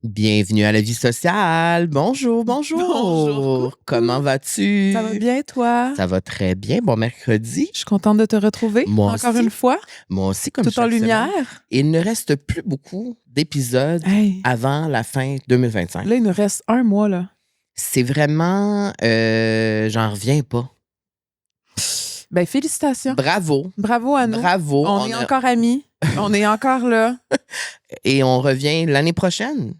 Bienvenue à la vie sociale. Bonjour, bonjour. Bonjour, coucou. Comment vas-tu? Ça va bien, toi? Ça va très bien. Bon mercredi. Je suis contente de te retrouver. Moi encore aussi. une fois. Moi aussi, comme Tout en chaque lumière. semaine. Il ne reste plus beaucoup d'épisodes Hey, avant la fin 2025. là, il nous reste un mois, là. C'est vraiment... j'en reviens pas. Ben, félicitations. Bravo. Bravo à nous. Bravo. On est encore amis. On est encore là. Et on revient l'année prochaine.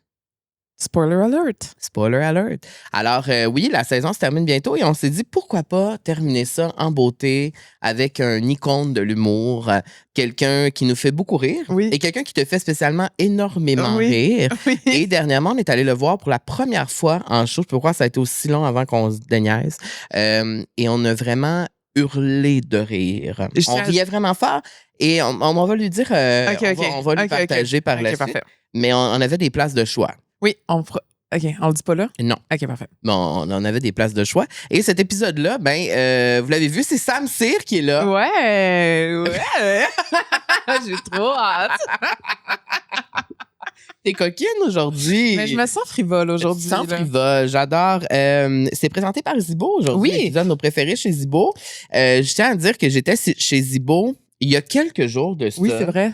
Spoiler alert. Spoiler alert. Alors, oui, la saison se termine bientôt et on s'est dit pourquoi pas terminer ça en beauté avec un icône de l'humour, quelqu'un qui nous fait beaucoup rire Oui. et quelqu'un qui te fait spécialement énormément Oui. rire. Oui. Et dernièrement, on est allé le voir pour la première fois en show. Je peux croire que ça a été aussi long avant qu'on se déniaise. Et on a vraiment hurlé de rire. On riait vraiment fort et on va lui dire, on va lui partager par la suite. Parfait. Mais on avait des places de choix. Oui, on fera. OK, on le dit pas là? Non. OK, parfait. Bon, on avait des places de choix. Et cet épisode-là, vous l'avez vu, c'est Sam Cyr qui est là. Ouais. J'ai trop hâte. T'es coquine aujourd'hui. Mais je me sens frivole aujourd'hui. Sans frivole, j'adore. C'est présenté par Zibo aujourd'hui. Oui. L'épisode de nos préférés chez Zibo. Je tiens à dire que j'étais chez Zibo il y a quelques jours de ça. Oui, c'est vrai.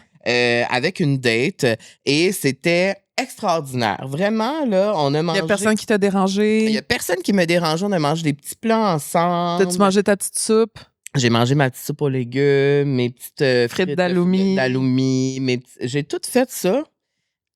Avec une date. Et c'était extraordinaire. Vraiment, là, on a mangé... Il y a personne qui t'a dérangé. Il y a personne qui m'a dérangé. On a mangé des petits plats ensemble. T'as-tu mangé ta petite soupe? J'ai mangé ma petite soupe aux légumes, mes petites frites d'aloumi. J'ai tout fait ça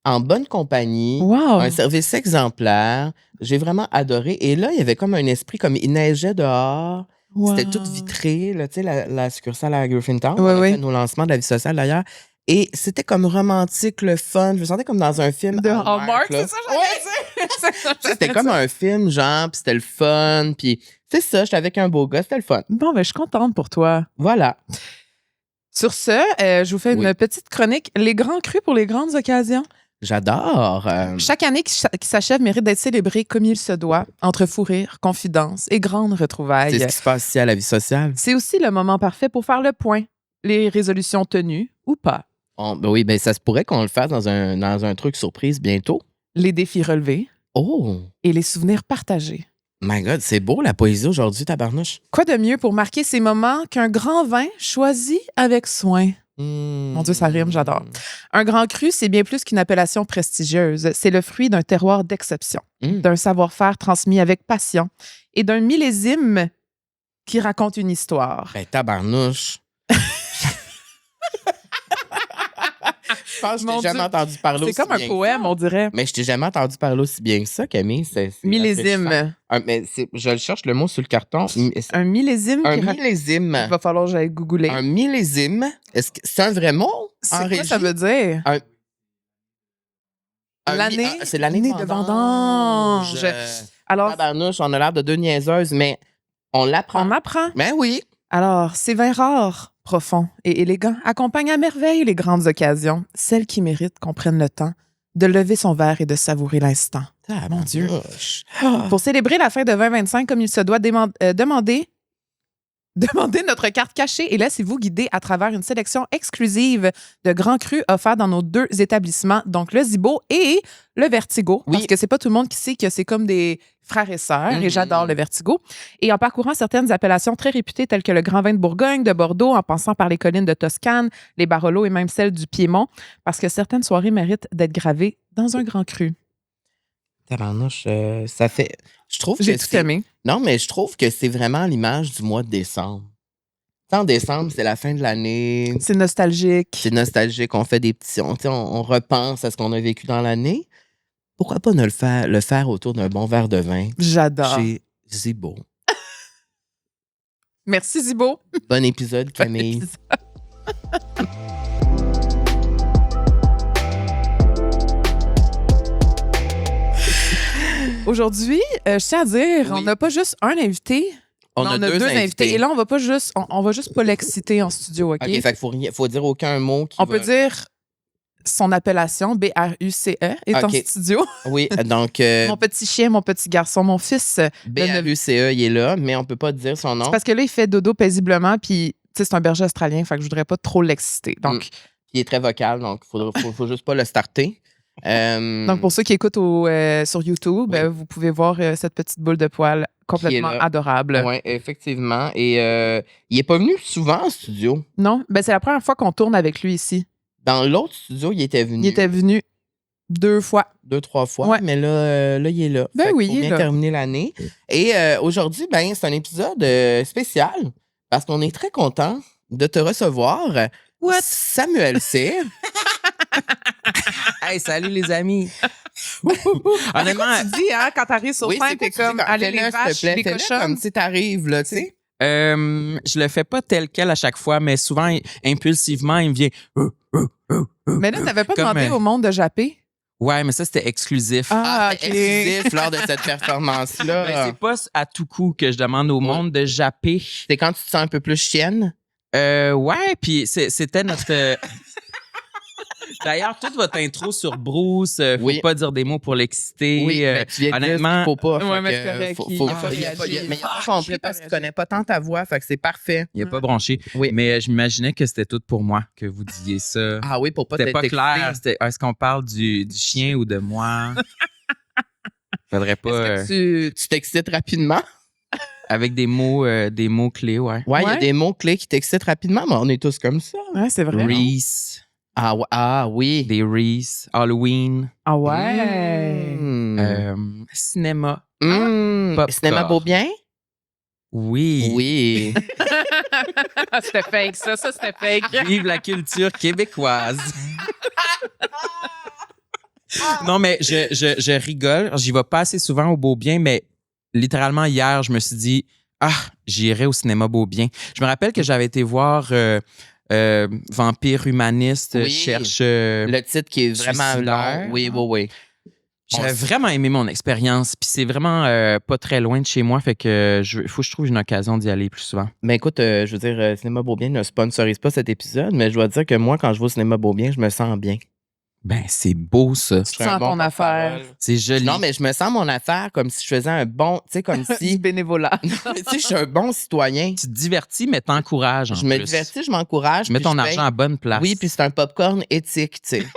en bonne compagnie. Wow. Un service exemplaire. J'ai vraiment adoré. Et là, il y avait comme un esprit, comme il neigeait dehors. Wow. C'était tout vitré, là, tu sais, la succursale à Griffintown. Oui, on a oui. fait nos lancements de la vie sociale d'ailleurs. Et c'était comme romantique, le fun. Je me sentais comme dans un film. De Hallmark, c'est ça, j'allais dire. C'était comme un film, genre, puis c'était le fun. Puis c'est ça, j'étais avec un beau gars, c'était le fun. Bon, ben, je suis contente pour toi. Voilà. Sur ce, je vous fais une petite chronique. Les grands crus pour les grandes occasions. J'adore. Chaque année qui s'achève mérite d'être célébrée comme il se doit, entre fou rire, confidence et grandes retrouvailles. C'est ce qui se passe ici à la vie sociale. C'est aussi le moment parfait pour faire le point. Les résolutions tenues ou pas. Oui, ça se pourrait qu'on le fasse dans un truc surprise bientôt. Les défis relevés. Oh! Et les souvenirs partagés. My God, c'est beau la poésie aujourd'hui, tabarnouche. Quoi de mieux pour marquer ces moments qu'un grand vin choisi avec soin? Mon Dieu, ça rime, j'adore. Un grand cru, c'est bien plus qu'une appellation prestigieuse. C'est le fruit d'un terroir d'exception, d'un savoir-faire transmis avec passion et d'un millésime qui raconte une histoire. Ben, tabarnouche. Je pense que je t'ai jamais entendu parler aussi bien. C'est comme un poème, on dirait. Mais je t'ai jamais entendu parler aussi bien que ça, Camille. C'est millésime. Je cherche le mot sur le carton. Un millésime. Un millésime. Il va falloir que j'aille googler. Un millésime. Est-ce que c'est un vrai mot? C'est quoi ça veut dire? C'est l'année de vendange. Alors, tabarnouche, on a l'air de deux niaiseuses, mais on l'apprend. On apprend. Ben oui. Alors, ces vins rares, profonds et élégants accompagnent à merveille les grandes occasions, celles qui méritent qu'on prenne le temps de lever son verre et de savourer l'instant. Mon Dieu. Pour célébrer la fin de 2025 comme il se doit, demandez notre carte cachée et laissez-vous guider à travers une sélection exclusive de grands crus offerts dans nos deux établissements, donc le Zibo et le Vertigo. Oui. Parce que c'est pas tout le monde qui sait que c'est comme des frères et sœurs, et j'adore le Vertigo. Et en parcourant certaines appellations très réputées telles que le Grand Vin de Bourgogne, de Bordeaux, en passant par les collines de Toscane, les Barolo et même celles du Piémont, parce que certaines soirées méritent d'être gravées dans un grand cru. Tabarnouche, ça fait... Je trouve J'ai que tout aimé. Non, mais je trouve que c'est vraiment l'image du mois de décembre. En décembre, c'est la fin de l'année. C'est nostalgique. C'est nostalgique. On fait des petits... On repense à ce qu'on a vécu dans l'année. Pourquoi pas ne le faire autour d'un bon verre de vin? J'adore. Chez Zibo. Merci, Zibo. Bon épisode, Camille. Aujourd'hui, je tiens à dire, on n'a pas juste un invité. On a deux invités. Et là, on va juste pas l'exciter en studio, OK? OK, fait qu'il faut dire aucun mot qui peut dire son appellation, BRUCE, est en studio. Oui, donc... mon petit chien, mon petit garçon, mon fils. BRUCE, il est là, mais on peut pas dire son nom. C'est parce que là, il fait dodo paisiblement, puis c'est un berger australien, fait que je voudrais pas trop l'exciter. Donc... Il est très vocal, donc faut juste pas le starter. Donc, pour ceux qui écoutent sur YouTube, vous pouvez voir cette petite boule de poils complètement adorable. Oui, effectivement. Et il n'est pas venu souvent en studio. Non, c'est la première fois qu'on tourne avec lui ici. Dans l'autre studio, il était venu. Il était venu 2 fois. 2-3 fois, mais là, il est là. Oui, il est là. Terminer l'année. Et aujourd'hui, c'est un épisode spécial parce qu'on est très content de te recevoir. What? Samuel Cyr. Hey, salut les amis. Honnêtement, tu dis, quand t'arrives sur scène, t'es comme, allez les vaches, les cochons. Comme si t'arrives, là, tu sais. Je le fais pas tel quel à chaque fois, mais souvent, impulsivement, il me vient... Mais là, t'avais pas demandé au monde de japper? Ouais, mais ça, c'était exclusif. Ah, OK. Exclusif lors de cette performance-là. C'est pas à tout coup que je demande au monde de japper. C'est quand tu te sens un peu plus chienne? Ouais, puis c'était notre... D'ailleurs, toute votre intro sur Bruce, faut pas dire des mots pour l'exciter. Oui, tu viens de honnêtement, dire qu'il faut pas. Ouais, mais c'est correct. Mais il a pas compris parce qu'il connaît pas tant ta voix, fait que c'est parfait. Il n'est pas branché. Oui. Mais je m'imaginais que c'était tout pour moi que vous disiez ça. Ah oui, pour pas C'était pas clair. Est-ce qu'on parle du chien ou de moi? Faudrait pas... Tu t'excites rapidement? Avec des mots clés, ouais. Ouais, il y a des mots clés qui t'excitent rapidement, mais on est tous comme ça. Ouais, c'est vrai. Reese. Ah oui. Des Reese. Halloween. Ah ouais. Cinéma. Cinéma Beaubien? Oui. Oui. C'était fake, ça c'était fake. Vive la culture québécoise. Non, mais je rigole. J'y vais pas assez souvent au Beaubien, mais littéralement hier, je me suis dit, j'irai au cinéma Beaubien. Je me rappelle que j'avais été voir Vampire humaniste cherche... le titre qui est vraiment long. Oui. J'avais vraiment aimé mon expérience, puis c'est vraiment pas très loin de chez moi, fait que faut que je trouve une occasion d'y aller plus souvent. Mais écoute, je veux dire, Cinéma Beaubien ne sponsorise pas cet épisode, mais je dois dire que moi, quand je vais au Cinéma Beaubien, je me sens bien. Ben, c'est beau, ça. Tu sens ton affaire. C'est joli. Non, mais je me sens mon affaire comme si je faisais un bon, tu sais, comme si... Du bénévolat. Tu sais, je suis un bon citoyen. Tu te divertis, mais t'encourages, Je me divertis, je m'encourage. Tu mets ton argent à bonne place. Oui, puis c'est un popcorn éthique, tu sais.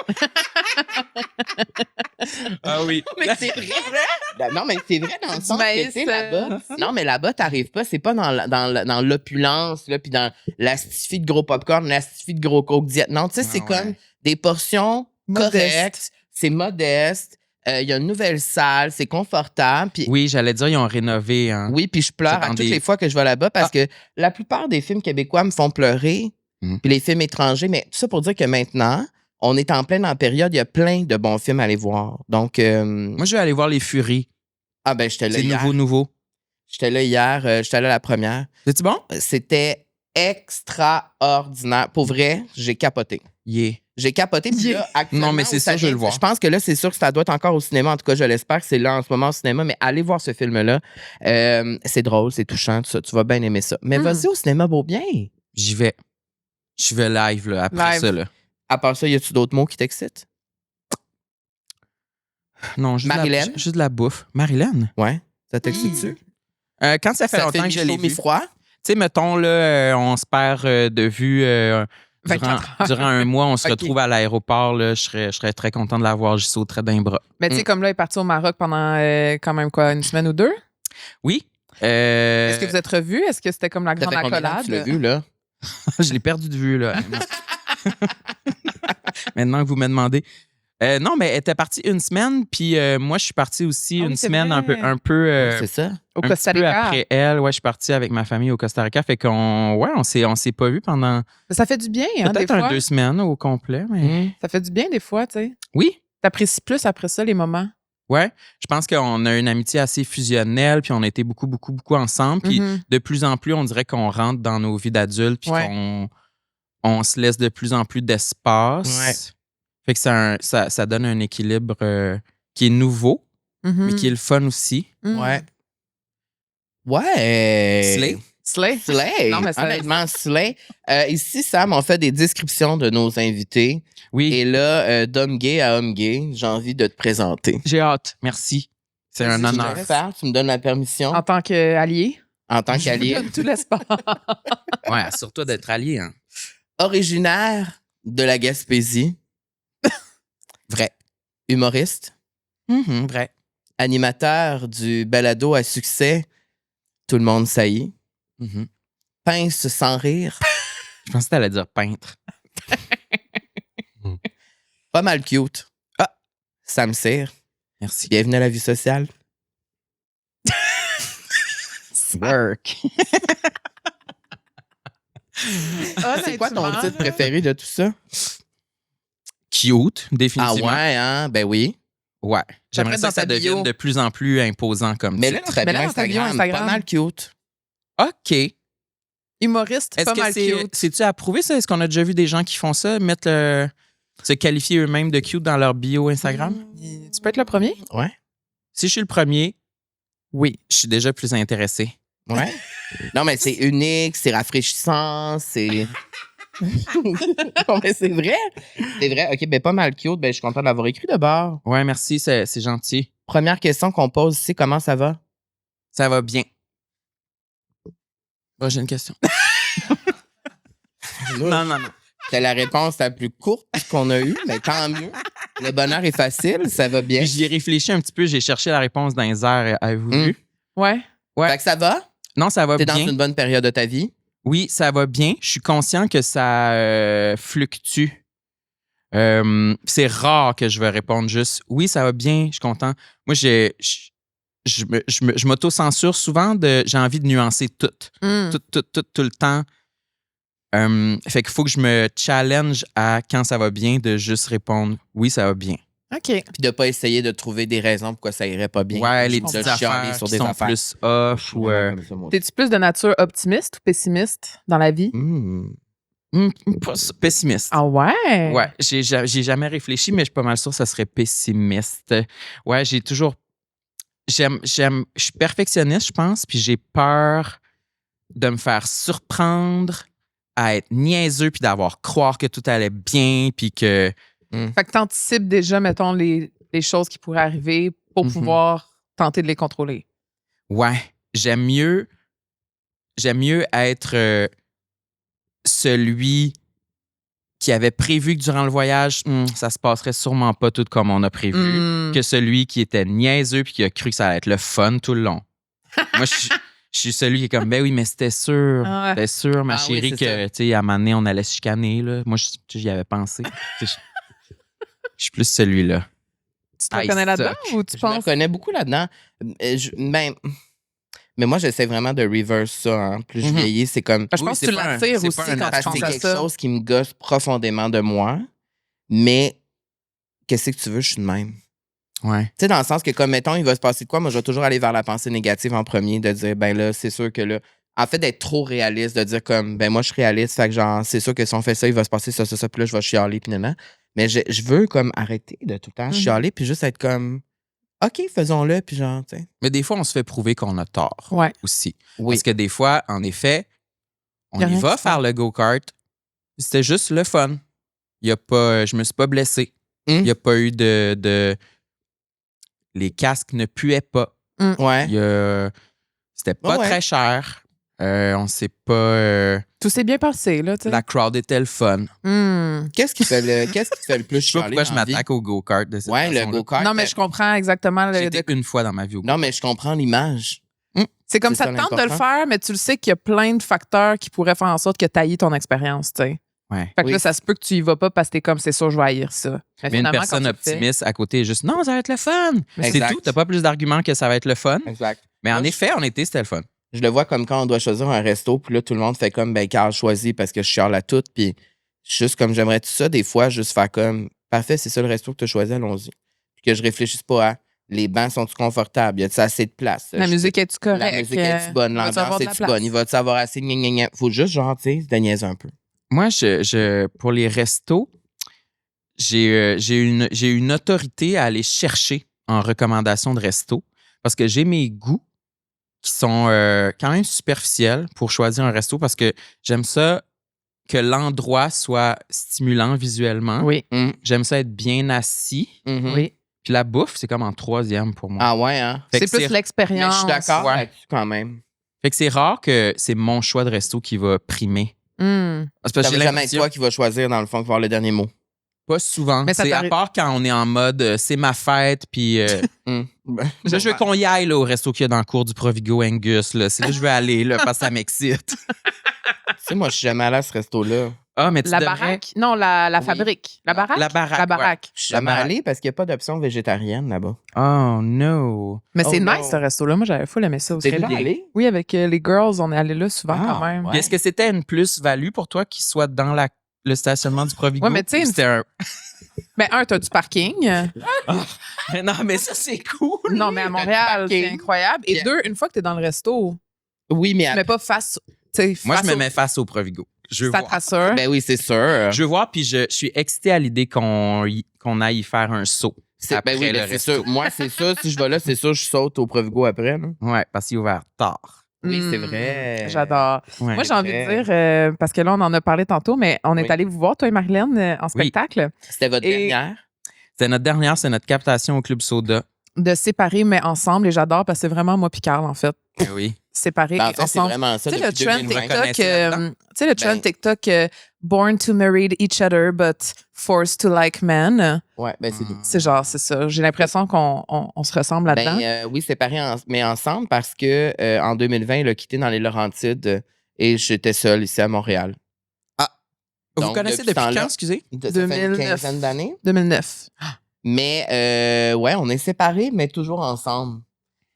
Ah oui. Mais c'est vrai. Non, mais c'est vrai dans le sens que, tu sais, là-bas... Non, mais là-bas, t'arrives pas, c'est pas dans l'opulence, là, puis dans l'astifie de gros popcorn, l'astifie de gros coke diète. Non, tu sais, c'est comme des portions... correct, c'est modeste, il y a une nouvelle salle, c'est confortable. Pis, oui, j'allais dire, ils ont rénové. Hein. Oui, puis je pleure à toutes les fois que je vais là-bas parce que la plupart des films québécois me font pleurer, puis les films étrangers, mais tout ça pour dire que maintenant, on est en plein dans la période, il y a plein de bons films à aller voir. Donc, moi, je vais aller voir Les Furies. Ah ben, j'étais là hier. C'est nouveau. J'étais là hier, j'étais allé à la première. C'est-tu bon? C'était extraordinaire. Pour vrai, j'ai capoté. Yeah. J'ai capoté. Puis là, non, mais c'est ça, je vais le voir. Je pense que là, c'est sûr que ça doit être encore au cinéma. En tout cas, je l'espère que c'est là en ce moment au cinéma. Mais allez voir ce film-là. C'est drôle, c'est touchant, tout ça. Tu vas bien aimer ça. Mais vas-y au cinéma Beaubien. J'y vais. Je vais live là, après ça. Là. À part ça, y a-tu d'autres mots qui t'excitent? Non, Marilyn. Juste de la bouffe. Marilyn? Ouais. Ça t'excite-tu? Quand ça fait longtemps que je l'ai vu. froid? Tu sais, mettons, là, on se perd de vue... Durant un mois, on se retrouve à l'aéroport. Là, je serais très content de la voir. Je sauterais d'un bras. Mais tu sais, comme là, il est parti au Maroc pendant quand même quoi, une semaine ou deux? Oui. Est-ce que vous êtes revus? Est-ce que c'était comme la grande accolade? Tu l'as vu, là? Je l'ai perdu de vue, là. Maintenant que vous me demandez. Non, mais elle était partie une semaine, puis moi, je suis parti aussi une semaine vrai. un peu c'est ça. Au Costa Rica. Après elle, ouais, je suis parti avec ma famille au Costa Rica. Fait on s'est pas vu pendant. Ça fait du bien, hein, peut-être des fois. 2 semaines au complet, mais. Ça fait du bien des fois, tu sais. Oui. T'apprécies plus après ça les moments. Ouais, je pense qu'on a une amitié assez fusionnelle, puis on a été beaucoup ensemble. Puis de plus en plus, on dirait qu'on rentre dans nos vies d'adultes, puis qu'on se laisse de plus en plus d'espace. Ouais. Fait que ça donne un équilibre qui est nouveau, mais qui est le fun aussi. Ouais. Ouais. Slay. Non, mais honnêtement, Slay. Ici, Sam, on fait des descriptions de nos invités. Oui. Et là, d'homme gay à homme gay, j'ai envie de te présenter. J'ai hâte. Merci. C'est un honneur. Tu me donnes la permission? En tant qu'allié? En tant qu'allié. Tout l'espace. Ouais, surtout d'être allié. Hein. Originaire de la Gaspésie. Vrai. Humoriste. Vrai. Animateur du balado à succès Tout le monde saillit. Pince sans rire. Je pensais que t'allais dire peintre. Pas mal cute. Ah, Sam Cyr. Merci. Bienvenue à la vie sociale. Work. C'est quoi ton titre préféré de tout ça? Cute, définitivement. Ah ouais, hein? Ben oui. Ouais. J'aimerais dans que ça ta bio. devienne de plus en plus imposant comme Mais ça. là, dans ta bio dans ta bio Instagram, pas mal cute. OK. Humoriste, Est-ce pas mal que cute. c'est-tu approuvé, ça? Est-ce qu'on a déjà vu des gens qui font ça, se qualifier eux-mêmes de cute dans leur bio Instagram? Tu peux être le premier? Ouais. Si je suis le premier, oui, je suis déjà plus intéressé. Ouais. Non, mais c'est unique, c'est rafraîchissant, c'est. Non, mais c'est vrai. C'est vrai. OK, ben pas mal cute. Ben, je suis content d'avoir écrit de bord. Ouais, merci, c'est gentil. Première question qu'on pose ici, comment ça va? Ça va bien. Prochaine question. Non. C'est la réponse la plus courte qu'on a eue, mais tant mieux. Le bonheur est facile, ça va bien. Puis j'y ai réfléchi un petit peu, j'ai cherché la réponse dans les airs. Avez-vous vu? Ouais. Fait que ça va? Non, ça va T'es bien. dans une bonne période de ta vie? Oui, ça va bien. Je suis conscient que ça fluctue. C'est rare que je vais répondre juste oui, ça va bien, je suis content. Moi, je m'auto-censure souvent j'ai envie de nuancer tout le temps. Fait qu'il faut que je me challenge à quand ça va bien de juste répondre oui, ça va bien. OK. Puis de pas essayer de trouver des raisons pourquoi ça irait pas bien. Ouais, les De petites chialer affaires sur qui des sont affaires. plus off ou... T'es-tu plus de nature optimiste ou pessimiste dans la vie? pessimiste. Ah ouais? Ouais, j'ai jamais réfléchi, mais je suis pas mal sûr que ça serait pessimiste. Ouais, j'ai toujours... Je suis perfectionniste, je pense, puis j'ai peur de me faire surprendre à être niaiseux puis croire que tout allait bien puis que... Fait que t'anticipes déjà, mettons, les choses qui pourraient arriver pour pouvoir tenter de les contrôler. Ouais, j'aime mieux être celui qui avait prévu que durant le voyage, ça se passerait sûrement pas tout comme on a prévu, que celui qui était niaiseux puis qui a cru que ça allait être le fun tout le long. Moi, je suis celui qui est comme, ben oui, mais c'était sûr, ma chérie, que, tu sais, à un moment donné, on allait se chicaner, là. Moi, j'y avais pensé. Je suis plus celui-là. Tu te reconnais là-dedans ou tu Je me penses? reconnais beaucoup là-dedans. Mais moi, j'essaie vraiment de reverse ça. Hein. Plus je vieillis, c'est comme... Je pense que tu l'attires aussi quand tu penses c'est à quelque ça. chose qui me gosse profondément de moi. Mais qu'est-ce que tu veux, je suis de même. Ouais. Tu sais, dans le sens que, comme, mettons, il va se passer de quoi, moi, je vais toujours aller vers la pensée négative en premier, de dire, ben là, c'est sûr que là... En fait, d'être trop réaliste, de dire comme, ben moi, je suis réaliste, fait que genre, c'est sûr que si on fait ça, il va se passer ça, puis là, je vais chialer, puis non. Mais je veux, comme, arrêter de tout le temps chialer, puis juste être comme... OK, faisons-le, puis genre, tu sais. Mais des fois, on se fait prouver qu'on a tort aussi. Oui. Parce que des fois, en effet, on y va faire le go-kart. C'était juste le fun. Je me suis pas blessé. Il n'y a pas eu de... Les casques ne puaient pas. Ouais. C'était pas très cher. On sait pas... Tout s'est bien passé, là, tu sais. La crowd était le fun. Qu'est-ce qui te fait le plus Je sais pas chialer pourquoi je dans la vie? m'attaque au go-kart de cette façon-là. Le go-kart. Non, mais je comprends exactement. J'ai été une fois dans ma vie au go-kart. Non, mais je comprends l'image. C'est comme C'est ça te ça tente de le l'important. faire, mais tu le sais qu'il y a plein de facteurs qui pourraient faire en sorte que tu haïs ton expérience, tu sais. Ouais. Fait que Oui. là, ça se peut que tu y vas pas parce que t'es comme, c'est sûr, je vais haïr ça. Mais une finalement, personne quand tu le fais- optimiste à côté est juste « Non, ça va être le fun! » C'est Exact. tout. T'as pas plus d'arguments que ça va être le fun. Exact. Mais en Moi, effet, c'était le fun. Je le vois comme quand on doit choisir un resto, puis là, tout le monde fait comme, ben, Carl choisit parce que je chiale à tout, puis juste comme j'aimerais tout ça, des fois, juste faire comme, parfait, c'est ça le resto que tu as choisi, allons-y. Puis que je réfléchisse pas à, les bancs sont-ils confortables? Y a-t-il assez de place? La musique est-tu correcte? La musique est-tu bonne? Va-tu avoir L'ambiance de la est-tu place? bonne? Il va-tu avoir assez? Gna, gna, gna. Faut juste, genre, tu sais, de niaiser un peu. Moi, pour les restos, j'ai une autorité à aller chercher en recommandation de resto parce que j'ai mes goûts qui sont quand même superficiels pour choisir un resto parce que j'aime ça que l'endroit soit stimulant visuellement. Oui. J'aime ça être bien assis. Oui. Puis la bouffe, c'est comme en troisième pour moi. Ah ouais, hein? Fait C'est que plus Mais je l'expérience. suis d'accord Ouais. là-dessus quand même. Fait que c'est rare que c'est mon choix de resto qui va primer. Hmm. C'est parce Ça que va j'ai jamais être l'impression- toi qui va choisir, dans le fond, qui va avoir le dernier mot. Pas souvent. Mais ça C'est à part quand on est en mode c'est ma fête, puis là, je veux qu'on y aille là, au resto qu'il y a dans le cours du Provigo Angus. Là. C'est là que je veux aller là, parce que ça m'excite. Tu sais, moi, je suis jamais allé à ce resto-là. Ah, mais tu La devrais... baraque? Non, la fabrique. La baraque? La baraque. La baraque. Je suis jamais allé parce qu'il n'y a pas d'option végétarienne là-bas. Oh, no. Mais c'est Oh, nice, ce resto-là. Moi, j'avais full aimé ça aussi. T'es déjà allé? Oui, avec les girls, on est allé là souvent Ah, quand même. ouais. Puis est-ce que c'était une plus-value pour toi qu'il soit dans le stationnement du Provigo? Ouais, mais tu sais, C'était un... Ben, t'as du parking. Mais non, mais ça, c'est cool. Non, mais à Montréal, c'est incroyable. Et Yeah. 2, une fois que t'es dans le resto, Oui, mais tu mets pas face. Moi, je me mets face au Provigo. Je veux Ça voir. te rassure. Ben oui, c'est sûr. Je veux voir, puis je suis excité à l'idée qu'on aille y faire un saut. Après Ben oui, le ben c'est resto. sûr. Moi, c'est ça. Si je vais là, c'est sûr, je saute au Provigo après. Là. Ouais, parce qu'il est ouvert tard. Oui, c'est vrai. J'adore. Ouais. Moi, j'ai envie de dire, parce que là, on en a parlé tantôt, mais on est Oui. allé vous voir, toi et Marilyn, en spectacle, C'était votre Et- dernière? C'est notre dernière, c'est notre captation au Club Soda. de séparer, mais ensemble. Et j'adore parce que c'est vraiment moi puis Carl, en fait. Eh oui. Séparer Ben, en et fait, c'est ensemble. vraiment ça. Tu sais, le depuis trend 2020. TikTok, reconnaissez là-dedans? tu sais, le trend Ben- TikTok, born to marry each other, but forced to like men. Ouais, ben c'est nous. C'est genre, c'est ça. J'ai l'impression qu'on se ressemble là-dedans. Ben oui, séparés, mais ensemble parce que en 2020, il a quitté dans les Laurentides et j'étais seule ici à Montréal. Vous Donc, connaissez depuis ce depuis temps-là- quand, excusez? Ça fait une 2009. quinzaine d'années. 2009. Mais ouais, on est séparés, mais toujours ensemble.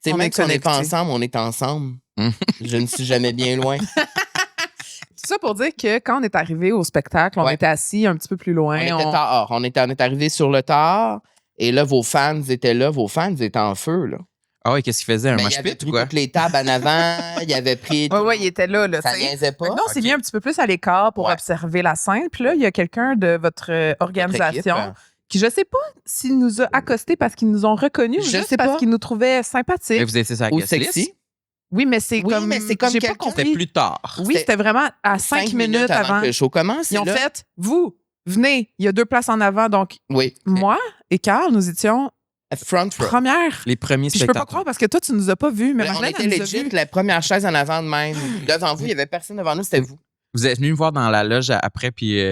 Tu sais, On même est si on n'est pas connectés. ensemble, on est ensemble. Mhm. Je ne suis jamais bien loin. Tout ça pour dire que quand on est arrivé au spectacle, on Ouais. était assis un petit peu plus loin. On était tard. On est arrivé sur le tard. Et là, vos fans étaient là. Vos fans étaient en feu. Là. Ah oui, qu'est-ce qu'il faisait? Un Ben, mosh il avait pit pris ou quoi? toutes les tables en avant. Il avait pris. Oui, il était là. Ça tu sais. niaisait pas. Fait que nous, on s'est Ok. mis un petit peu plus à l'écart pour Ouais. observer la scène. Puis là, il y a quelqu'un de votre organisation Notre équipe, qui, je sais pas s'il nous a accostés parce qu'ils nous ont reconnus ou Je juste sais parce pas. qu'ils nous trouvaient sympathiques. Mais vous étiez sur la Ou guest list? sexy. Oui, mais c'est Oui, comme. mais c'est comme j'ai pas quelqu'un- C'était compris. plus tard. Oui, c'était vraiment à 5 minutes avant. que le show commence. Ils ont là. fait, vous, venez, il y a 2 places en avant. Donc, Oui. moi et Carl, nous étions Front row. première. Les premiers Puis je peux pas spectateurs. croire parce que toi, tu nous as pas vus, mais On Marlène, était elle nous a legit vus. la première chaise en avant de même. Devant vous, il n'y avait personne devant nous, c'était vous. Vous êtes venu me voir dans la loge après, puis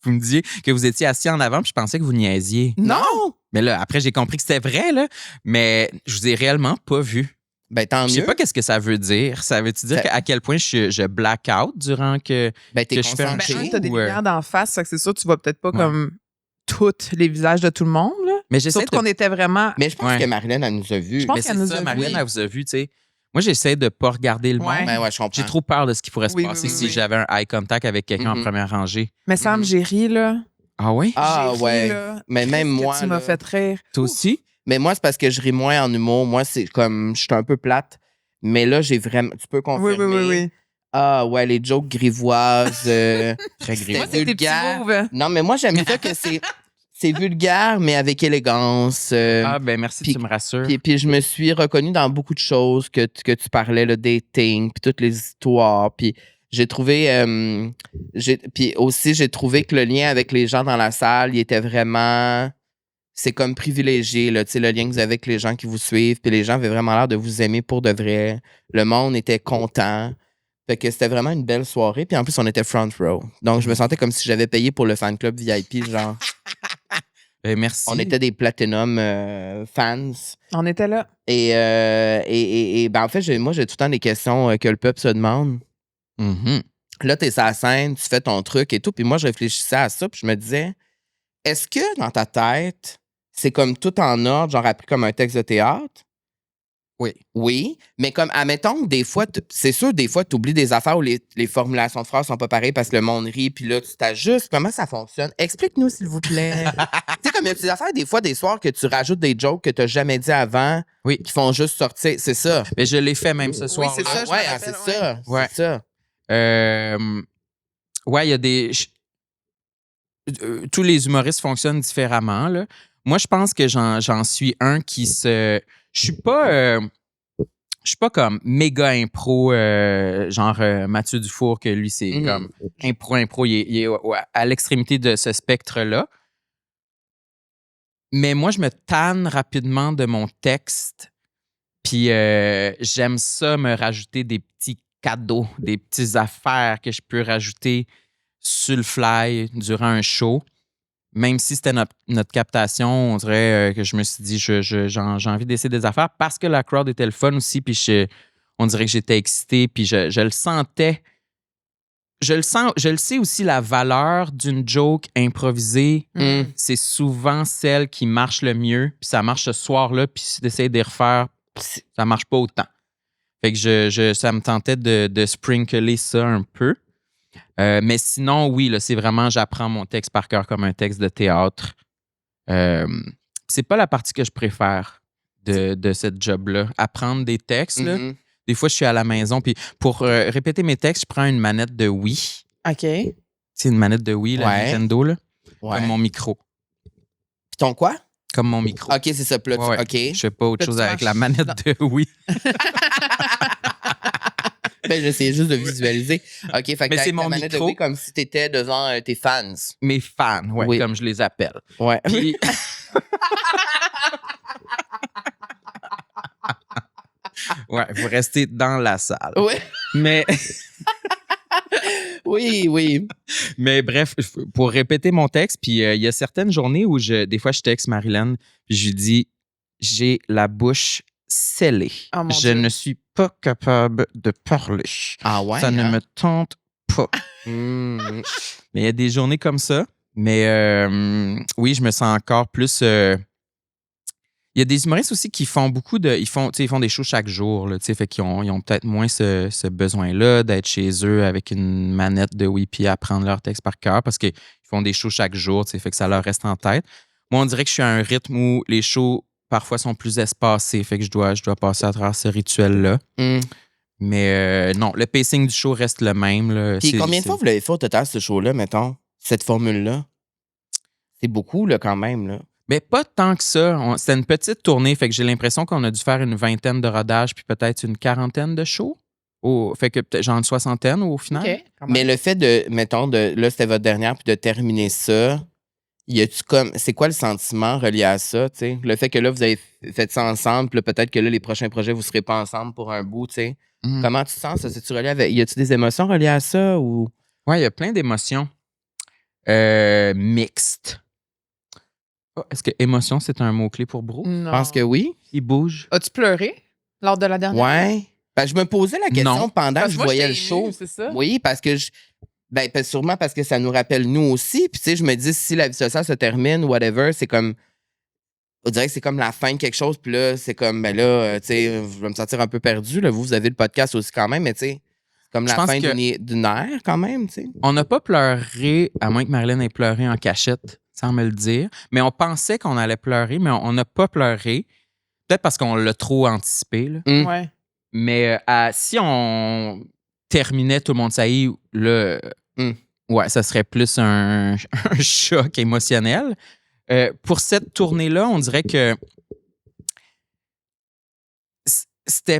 vous me disiez que vous étiez assis en avant, puis je pensais que vous niaisiez. Non! Mais là, après, j'ai compris que c'était vrai, là, mais je vous ai réellement pas vu. Ben, tant Je sais mieux. pas qu'est-ce que ça veut dire. Ça veut-tu dire Ça- à quel point je black out durant que... Ben, t'es que je fais un concentré. Ben, t'as des ou, lumières d'en face, fait que c'est sûr, tu vois peut-être pas Ouais. comme tous les visages de tout le monde. Là. Mais j'essaie Surtout de... qu'on était vraiment. Mais je pense Ouais. que Marilyn, elle nous a vus. Je pense Mais qu'elle c'est nous ça, a Marianne, vus. elle vous a vu, tu sais. Moi, j'essaie de pas regarder le Ouais. monde. Ben ouais, je comprends. J'ai trop peur de ce qui pourrait se Oui, passer oui, oui, si oui. j'avais un eye contact avec quelqu'un en Mhm. première rangée. Mais Sam, Mhm. j'ai ri, là. Ah oui? Ah J'ai ri, ouais. là. Mais même Qu'est-ce que moi. Tu m'as là. fait rire. Toi aussi? Mais moi, c'est parce que je ris moins en humour. Moi, c'est comme. Je suis un peu plate. Mais là, j'ai vraiment. Tu peux Oui, confirmer. oui, oui, oui. Ah ouais, les jokes grivoises. Très gris. Moi, c'est tes petits vulgaire. moves. Non, mais moi, j'aime ça que c'est vulgaire, mais avec élégance. Ah ben merci, puis- tu me rassures. Puis je me suis reconnue dans beaucoup de choses que tu parlais, le dating, puis toutes les histoires. Puis j'ai trouvé... puis aussi, j'ai trouvé que le lien avec les gens dans la salle, il était vraiment... C'est comme privilégié, là, tu sais, le lien que vous avez avec les gens qui vous suivent. Puis les gens avaient vraiment l'air de vous aimer pour de vrai. Le monde était content. Fait que c'était vraiment une belle soirée. Puis en plus, on était front row. Donc, je me sentais comme si j'avais payé pour le fan club VIP, genre... Merci. On était des Platinum fans. On était là. Et ben en fait, moi, j'ai tout le temps des questions que le peuple se demande. Mhm. Là, t'es sur la scène, tu fais ton truc et tout. Puis moi, je réfléchissais à ça, puis je me disais, est-ce que dans ta tête, c'est comme tout en ordre, genre appris comme un texte de théâtre? Oui. Oui, mais comme, admettons que des fois, c'est sûr, des fois, tu oublies des affaires où les formulations de phrases sont pas pareilles parce que le monde rit, puis là, tu t'ajustes. Comment ça fonctionne? Explique-nous, s'il vous plaît. Tu sais, comme il y a des affaires, des fois, des soirs que tu rajoutes des jokes que tu n'as jamais dit avant, Oui. qui font juste sortir. C'est ça. Mais je l'ai fait même ce soir. c'est ça. je me Ouais, rappelle, c'est ça. Ouais. C'est ça. Ouais, il y a des. Tous les humoristes fonctionnent différemment. Là. Moi, je pense que j'en suis un qui se. Je suis pas. Je suis pas comme méga impro, genre Mathieu Dufour, que lui, c'est Mhm. comme impro. Il est à l'extrémité de ce spectre-là. Mais moi, je me tanne rapidement de mon texte. Puis j'aime ça me rajouter des petits cadeaux, des petites affaires que je peux rajouter sur le fly durant un show. même si c'était notre captation, on dirait que je me suis dit, j'ai envie d'essayer des affaires parce que la crowd était le fun aussi, puis on dirait que j'étais excité, puis je le sentais. Je le sais aussi, la valeur d'une joke improvisée, c'est souvent celle qui marche le mieux, puis ça marche ce soir-là, puis si tu essaies de les refaire, ça marche pas autant. Fait que ça me tentait de sprinkler ça un peu. Mais sinon, oui, là, c'est vraiment, j'apprends mon texte par cœur comme un texte de théâtre. C'est pas la partie que je préfère de cette job-là. Apprendre des textes, là. Des fois, je suis à la maison, puis pour répéter mes textes, je prends une manette de Wii. OK. C'est une manette de Wii, la Nintendo, là. Ouais. Comme mon micro. Puis ton quoi? Comme mon micro. OK, c'est ça. Puis là, Ouais. OK. Je fais pas autre chose avec la manette de Wii. Ben, j'essayais juste de visualiser. OK, fait que Mais t'as c'est la mon manette de micro. Wii comme si t'étais devant tes fans. Mes fans, ouais, Oui. comme je les appelle. Ouais. Puis... ouais, vous restez dans la salle. Oui. Mais... oui. Mais bref, pour répéter mon texte, puis il y a certaines journées où des fois je texte Marilyn, puis je lui dis j'ai la bouche scellée. Oh, mon je Dieu. ne suis pas capable de parler. Ah ouais? Ça ne me tente pas. Mais il y a des journées comme ça. Mais oui, je me sens encore plus. Il y a des humoristes aussi qui font beaucoup de. Ils font des shows chaque jour. Là, fait qu'ils ont peut-être moins ce besoin-là d'être chez eux avec une manette de Wii puis apprendre leur texte par cœur parce qu'ils font des shows chaque jour, fait que ça leur reste en tête. Moi, on dirait que je suis à un rythme où les shows parfois sont plus espacés, fait que je dois passer à travers ce rituel-là. Mais non, le pacing du show reste le même. Là. Puis combien de fois vous l'avez fait au total, ce show-là, mettons? Cette formule-là? C'est beaucoup, là, quand même, là. Mais pas tant que ça. C'était une petite tournée, fait que j'ai l'impression qu'on a dû faire une 20aine de rodages puis peut-être une 40aine de shows. Fait que peut-être genre une 60aine au final. OK. Mais le fait de, mettons, là, c'était votre dernière, puis de terminer ça, y a-tu comme. C'est quoi le sentiment relié à ça, tu sais? Le fait que là, vous avez fait ça ensemble, puis là, peut-être que là, les prochains projets, vous ne serez pas ensemble pour un bout, tu sais? Comment tu te sens, ça? C'est-tu relié avec. Y a-tu des émotions reliées à ça ou. Ouais, il y a plein d'émotions mixtes. Oh, est-ce que émotion, c'est un mot-clé pour Bro? Non. Je pense que oui. Il bouge. As-tu pleuré lors de la dernière? Ouais. Ben, je me posais la question Non. pendant Parce que je moi, voyais le j'étais show. émue, c'est ça? Oui, parce que sûrement parce que ça nous rappelle nous aussi. Puis tu sais, je me dis si la vie sociale se termine, whatever, c'est comme. On dirait que c'est comme la fin de quelque chose. Puis là, c'est comme, ben là, tu sais, je vais me sentir un peu perdu. Là. Vous avez le podcast aussi quand même, mais tu sais, c'est comme la pense fin que- d'une ère quand même, tu sais. On n'a pas pleuré, à moins que Marilyn ait pleuré en cachette, sans me le dire. Mais on pensait qu'on allait pleurer, mais on n'a pas pleuré. Peut-être parce qu'on l'a trop anticipé. Là. Ouais. Mais si on terminait Tout le monde saillit, là, ouais, ça serait plus un choc émotionnel. Pour cette tournée-là, on dirait que ça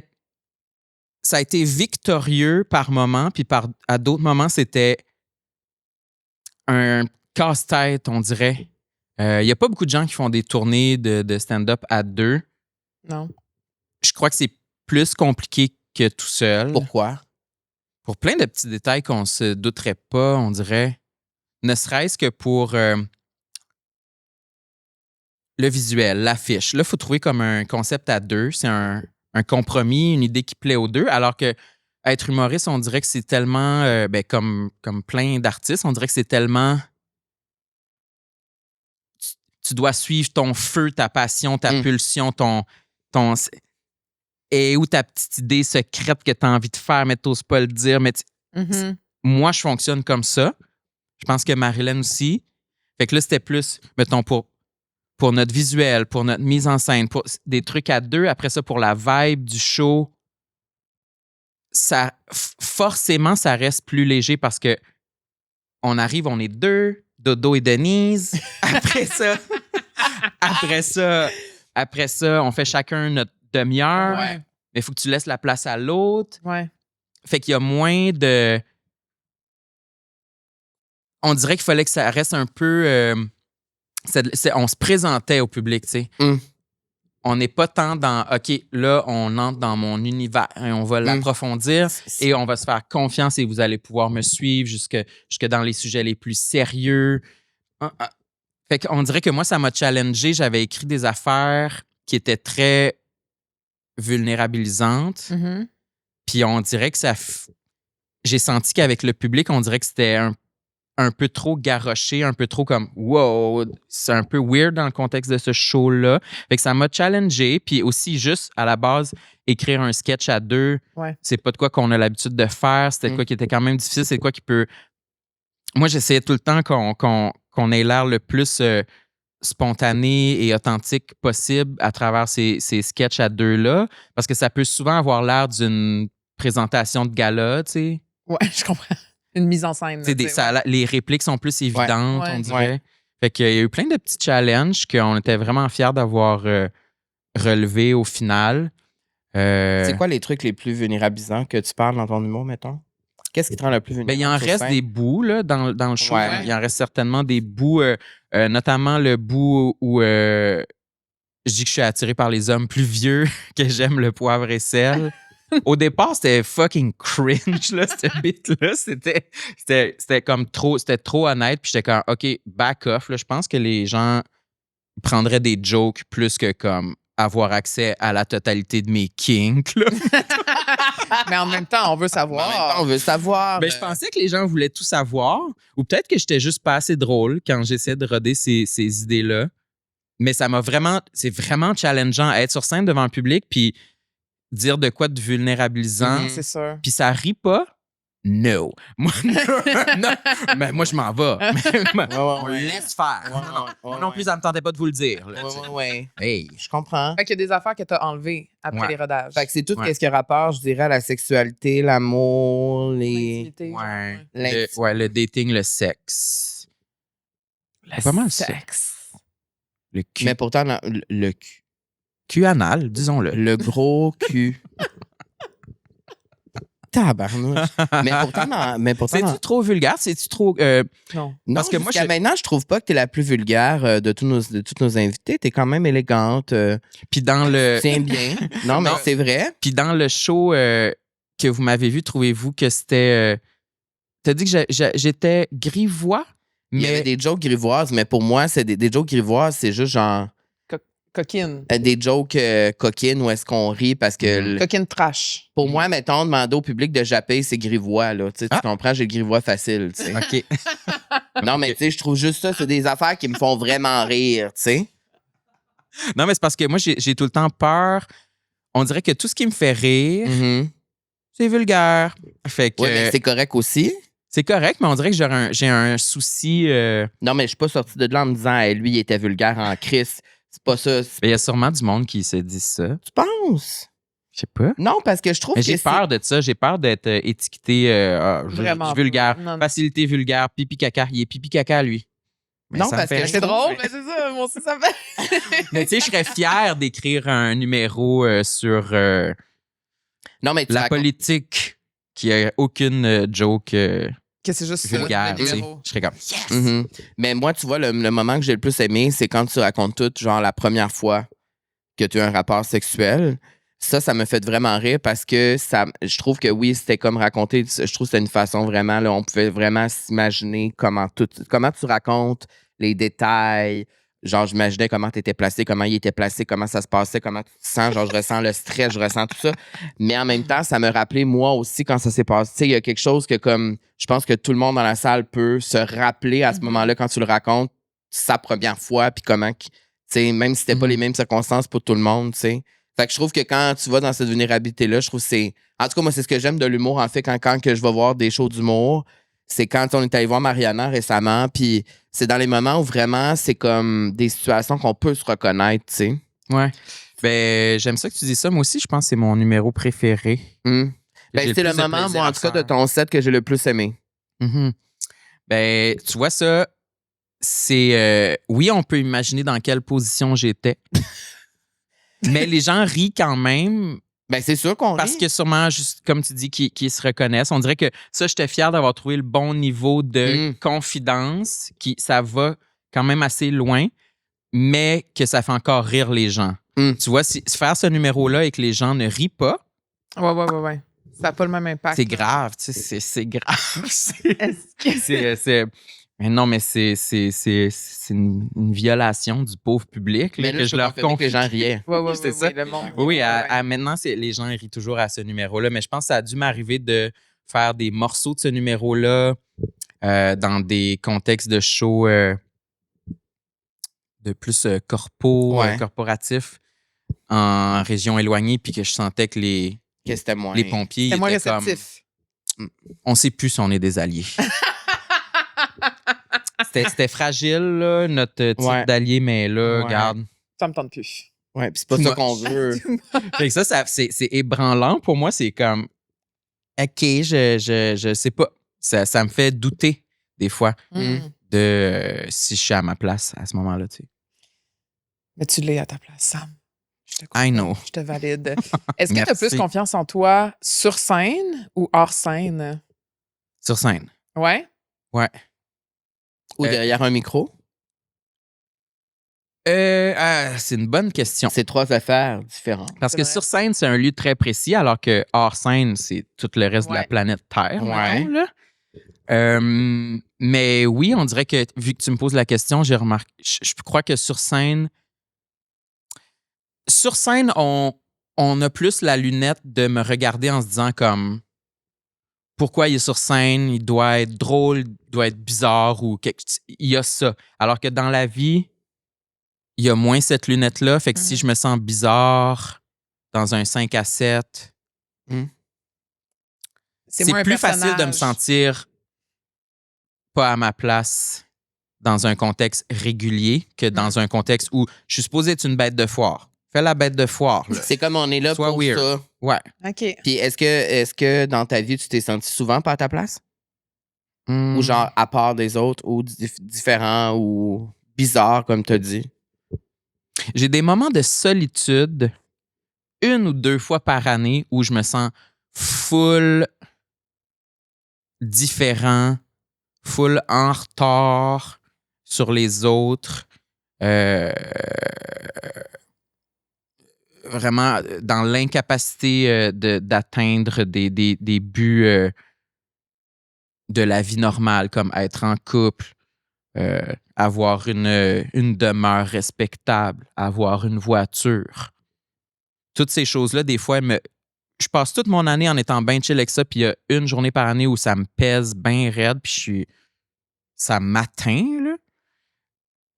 a été victorieux par moments, puis à d'autres moments, c'était un casse-tête, on dirait. Il n'y a pas beaucoup de gens qui font des tournées de stand-up à deux. Non. Je crois que c'est plus compliqué que tout seul. Pourquoi? Pour plein de petits détails qu'on se douterait pas, on dirait. Ne serait-ce que pour le visuel, l'affiche. Là, il faut trouver comme un concept à deux. C'est un compromis, une idée qui plaît aux deux. Alors que être humoriste, on dirait que c'est tellement, comme plein d'artistes, on dirait que c'est tellement... Tu dois suivre ton feu, ta passion, ta pulsion, ton et où ta petite idée secrète que tu as envie de faire, mais tu n'oses pas le dire. Mais moi, je fonctionne comme ça. Je pense que Marilyn aussi. Fait que là, c'était plus, mettons, pour notre visuel, pour notre mise en scène, pour des trucs à deux. Après ça, pour la vibe du show, forcément, ça reste plus léger parce que on arrive, on est deux, Dodo et Denise. Après ça, on fait chacun notre demi-heure. Ouais. Mais il faut que tu laisses la place à l'autre. Ouais. Fait qu'il y a moins de... On dirait qu'il fallait que ça reste un peu... on se présentait au public, tu sais. On n'est pas tant dans « OK, là, on entre dans mon univers et on va l'approfondir et on va se faire confiance et vous allez pouvoir me suivre jusque dans les sujets les plus sérieux. » Fait qu'on dirait que moi, ça m'a challengé. J'avais écrit des affaires qui étaient très vulnérabilisantes. Mhm. Puis on dirait que j'ai senti qu'avec le public, on dirait que c'était un peu trop garoché, un peu trop comme wow, c'est un peu weird dans le contexte de ce show-là. Fait que ça m'a challengé. Puis aussi, juste à la base, écrire un sketch à deux, c'est pas de quoi qu'on a l'habitude de faire. C'était de quoi qui était quand même difficile. C'est de quoi qui peut. Moi, j'essayais tout le temps qu'on ait l'air le plus spontané et authentique possible à travers ces sketchs à deux-là. Parce que ça peut souvent avoir l'air d'une présentation de gala, tu sais. Ouais, je comprends. Une mise en scène. Les répliques sont plus évidentes, on dirait. Ouais. Fait qu'il y a eu plein de petits challenges qu'on était vraiment fiers d'avoir relevés au final. C'est quoi les trucs les plus vulnérabilisants que tu parles dans ton humour, mettons? Qu'est-ce qui te rend le plus vulnérable? Il en reste des bouts là, dans le show. Ouais. Il en reste certainement des bouts, notamment le bout où je dis que je suis attiré par les hommes plus vieux, que j'aime le poivre et sel. Au départ, c'était fucking cringe, là, cette bit-là. C'était comme trop, c'était trop honnête. Puis j'étais comme, OK, back off. Là. Je pense que les gens prendraient des jokes plus que comme avoir accès à la totalité de mes kinks. Là. Mais en même temps, on veut savoir. Ben, je pensais que les gens voulaient tout savoir. Ou peut-être que j'étais juste pas assez drôle quand j'essayais de roder ces idées-là. Mais c'est vraiment challengeant à être sur scène devant le public. Puis dire de quoi de vulnérabilisant. C'est sûr. Puis ça rit pas? No. Moi, non. Mais moi, je m'en vais. On laisse faire. Non plus, ça me tentait pas de vous le dire. Oui. Hey. Je comprends. Fait qu'il y a des affaires que tu as enlevées après les rodages. Fait que c'est tout ce qui a rapport, je dirais, à la sexualité, l'amour, l'intimité. Le dating, le sexe. Le pas mal sexe. Le cul. Mais pourtant, le cul. Cul anal, disons-le. Le gros cul. Tabarnouche. Mais pourtant. C'est-tu trop vulgaire? C'est-tu trop. Non. Parce que moi, maintenant, je trouve pas que t'es la plus vulgaire de toutes nos invités. T'es quand même élégante. Puis dans le. Tiens bien. Non, mais c'est vrai. Puis dans le show que vous m'avez vu, trouvez-vous que c'était. T'as dit que j'étais grivois? Il y avait des jokes grivoises, mais pour moi, c'est des jokes grivoises, c'est juste genre. Coquine. Des jokes coquines où est-ce qu'on rit parce que. Coquine trash. Pour moi, mettons, demander au public de japper, c'est grivois, là. Tu comprends, j'ai le grivois facile, tu sais. OK. Non, mais tu sais, je trouve juste ça, c'est des affaires qui me font vraiment rire, tu sais. Non, mais c'est parce que moi, j'ai tout le temps peur. On dirait que tout ce qui me fait rire, c'est vulgaire. Fait que. Oui, mais c'est correct aussi. C'est correct, mais on dirait que j'ai un souci. Non, mais je suis pas sorti de là en me disant, hey, lui, il était vulgaire en crise. C'est pas ça. Il y a sûrement du monde qui se dit ça. Tu penses? Je sais pas. Non, parce que je trouve que j'ai peur de ça. J'ai peur d'être étiqueté vraiment vulgaire. Non. Facilité vulgaire. Pipi caca. Il est pipi caca, lui. Mais non, parce que c'est drôle, mais c'est ça. Moi aussi, ça fait. Mais tu sais, je serais fier d'écrire un numéro sur non, mais la politique qui a aucune joke. Que c'est juste vulgaire, tu sais. Je serais comme yes! Mais moi, tu vois, le moment que j'ai le plus aimé, c'est quand tu racontes tout, genre la première fois que tu as un rapport sexuel. Ça me fait vraiment rire parce que je trouve que oui, c'était comme raconter. Je trouve que c'était une façon vraiment, là, on pouvait vraiment s'imaginer comment tu racontes les détails. Genre, j'imaginais comment tu étais placé, comment il était placé, comment ça se passait, comment tu te sens. Genre, je ressens le stress, je ressens tout ça. Mais en même temps, ça me rappelait, moi aussi, quand ça s'est passé. Tu sais, il y a quelque chose que, comme, je pense que tout le monde dans la salle peut se rappeler à ce moment-là, quand tu le racontes, sa première fois, puis comment, tu sais, même si c'était pas les mêmes circonstances pour tout le monde, tu sais. Fait que je trouve que quand tu vas dans cette vulnérabilité-là, je trouve que c'est. En tout cas, moi, c'est ce que j'aime de l'humour, en fait, quand que je vais voir des shows d'humour. C'est quand on est allé voir Mariana récemment, puis c'est dans les moments où vraiment c'est comme des situations qu'on peut se reconnaître, tu sais. Ouais. Ben, j'aime ça que tu dis ça. Moi aussi, je pense que c'est mon numéro préféré. Ben, c'est le moment, moi, en tout cas, de ton set que j'ai le plus aimé. Ben, tu vois ça, c'est... oui, on peut imaginer dans quelle position j'étais. Mais les gens rient quand même. Ben, c'est sûr qu'on rit. Parce que sûrement, juste comme tu dis, qu'ils se reconnaissent. On dirait que ça, j'étais fier d'avoir trouvé le bon niveau de confidence. Ça va quand même assez loin, mais que ça fait encore rire les gens. Tu vois, faire ce numéro-là et que les gens ne rient pas. Ouais. Ça n'a pas le même impact. C'est grave, tu sais, c'est grave. Mais non, mais c'est une violation du pauvre public là, Mais là, que je leur confie. que les gens riaient. Oui, C'est ça. le monde. Oui, maintenant, les gens rient toujours à ce numéro-là, mais je pense que ça a dû m'arriver de faire des morceaux de ce numéro-là dans des contextes de show de plus corporatifs en région éloignée, puis que je sentais que les pompiers C'était moins étaient comme... réceptif. On sait plus si on est des alliés. C'était fragile, là, notre type d'allié, mais là, regarde. Ça me tente plus. Ouais, puis c'est pas ça qu'on veut. Fait que ça c'est ébranlant pour moi. C'est comme, OK, je sais pas. Ça me fait douter des fois de si je suis à ma place à ce moment-là, tu sais. Mais tu l'es à ta place, Sam. I know. Je te valide. Est-ce que tu as plus confiance en toi sur scène ou hors scène? Sur scène. Ouais? Ouais. Ou derrière un micro? C'est une bonne question. C'est 3 affaires différentes. Parce que sur scène, c'est un lieu très précis, alors que hors scène, c'est tout le reste de la planète Terre. Ouais. Mettons, là. Mais oui, on dirait que, vu que tu me poses la question, j'ai remarqué. Je crois que sur scène, on a plus la lunette de me regarder en se disant comme pourquoi il est sur scène, il doit être drôle, il doit être bizarre ou il y a ça. Alors que dans la vie, il y a moins cette lunette-là. Fait que si je me sens bizarre dans un 5 à 7, c'est plus facile de me sentir pas à ma place dans un contexte régulier que dans un contexte où je suis supposé être une bête de foire. Fais la bête de foire. Là. C'est comme on est là Sois pour weird. ça. Ouais. OK. Puis est-ce que dans ta vie, tu t'es senti souvent pas à ta place? Ou genre à part des autres, ou différent, ou bizarre, comme tu as dit? J'ai des moments de solitude 1 ou 2 fois par année où je me sens full différent, full en retard sur les autres. Vraiment dans l'incapacité d'atteindre des buts de la vie normale, comme être en couple, avoir une demeure respectable, avoir une voiture. Toutes ces choses-là, des fois, je passe toute mon année en étant bien chill avec ça, puis il y a une journée par année où ça me pèse bien raide, puis ça m'atteint, là.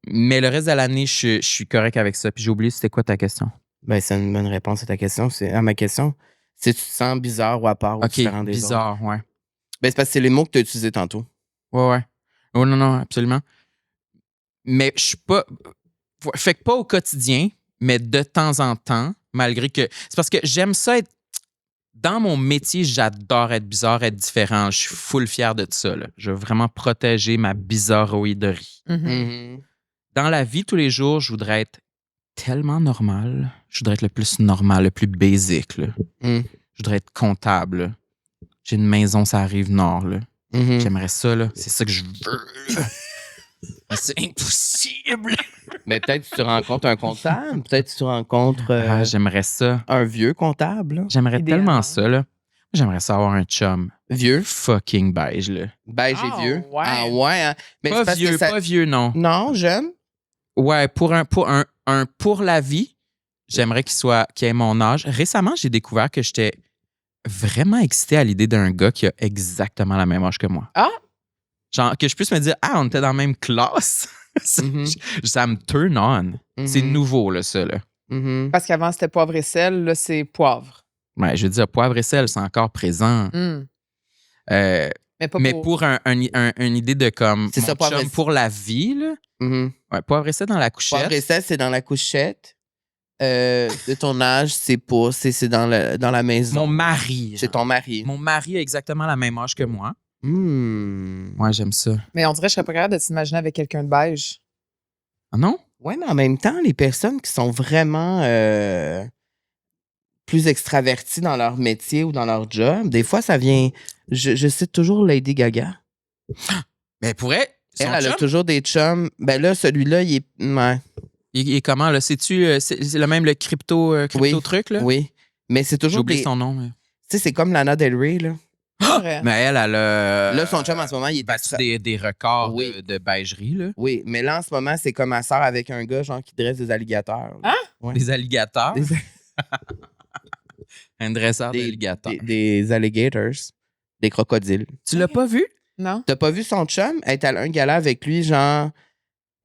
Mais le reste de l'année, je suis correct avec ça. Puis j'ai oublié, c'était quoi ta question? Ben, c'est une bonne réponse à ta question. À ma question, si tu te sens bizarre ou à part ou différent des autres. Bizarre, ouais. Ben, c'est parce que c'est les mots que tu as utilisés tantôt. Ouais. Oh non, absolument. Mais je suis pas... Fait que pas au quotidien, mais de temps en temps, malgré que... C'est parce que j'aime ça être... Dans mon métier, j'adore être bizarre, être différent. Je suis full fier de ça, là. Je veux vraiment protéger ma bizarroïderie. Dans la vie, tous les jours, je voudrais être tellement normal. Je voudrais être le plus normal, le plus basic, là. Je voudrais être comptable, là. J'ai une maison, ça arrive nord, là. J'aimerais ça, là. C'est ça que je veux, là. Mais c'est impossible. Mais peut-être que tu rencontres un comptable. Peut-être que tu rencontres j'aimerais ça. Un vieux comptable. Là. J'aimerais tellement ça, là. J'aimerais ça avoir un chum. Vieux? Fucking beige, là. Beige et vieux? Ouais. Ah ouais? Hein? Mais pas vieux, non. Non, jeune? Ouais, pour la vie, j'aimerais qu'il ait mon âge. Récemment, j'ai découvert que j'étais vraiment excité à l'idée d'un gars qui a exactement la même âge que moi. Ah! Genre, que je puisse me dire, on était dans la même classe. Ça me turn on. C'est nouveau, là, ça, là. Parce qu'avant, c'était poivre et sel, là, c'est poivre. Ouais, je veux dire, poivre et sel, c'est encore présent. Mais pour une idée de comme c'est mon ça, chum pour la vie, là. Ouais, poivre et sel dans la couchette. Poivre et sel, c'est dans la couchette. De ton âge, c'est pas. C'est dans la maison. Mon mari. C'est ton mari. Mon mari a exactement la même âge que moi. Ouais, j'aime ça. Mais on dirait que je serais pas capable de t'imaginer avec quelqu'un de beige. Ah non? Ouais, mais en même temps, les personnes qui sont vraiment plus extraverties dans leur métier ou dans leur job, des fois, ça vient... Je cite toujours Lady Gaga. Mais pourrait... Elle a toujours des chums. Ben là, celui-là, il est... Ouais. Il est comment, là? C'est-tu c'est le même le crypto oui, truc, là? Oui. Mais c'est toujours J'ai oublié son nom. Mais... Tu sais, c'est comme Lana Del Rey, là. Mais elle a... Là, son chum, en ce moment, il est battu des records Oui. de beigerie, là. Oui, mais là, en ce moment, c'est comme ma soeur avec un gars, genre, qui dresse des alligators. Hein? Ouais. Des alligators. Des- Un dresseur d'alligators. Des alligators. Des crocodiles. Tu l'as pas vu? Non? T'as pas vu son chum? Elle est à un gala avec lui, genre...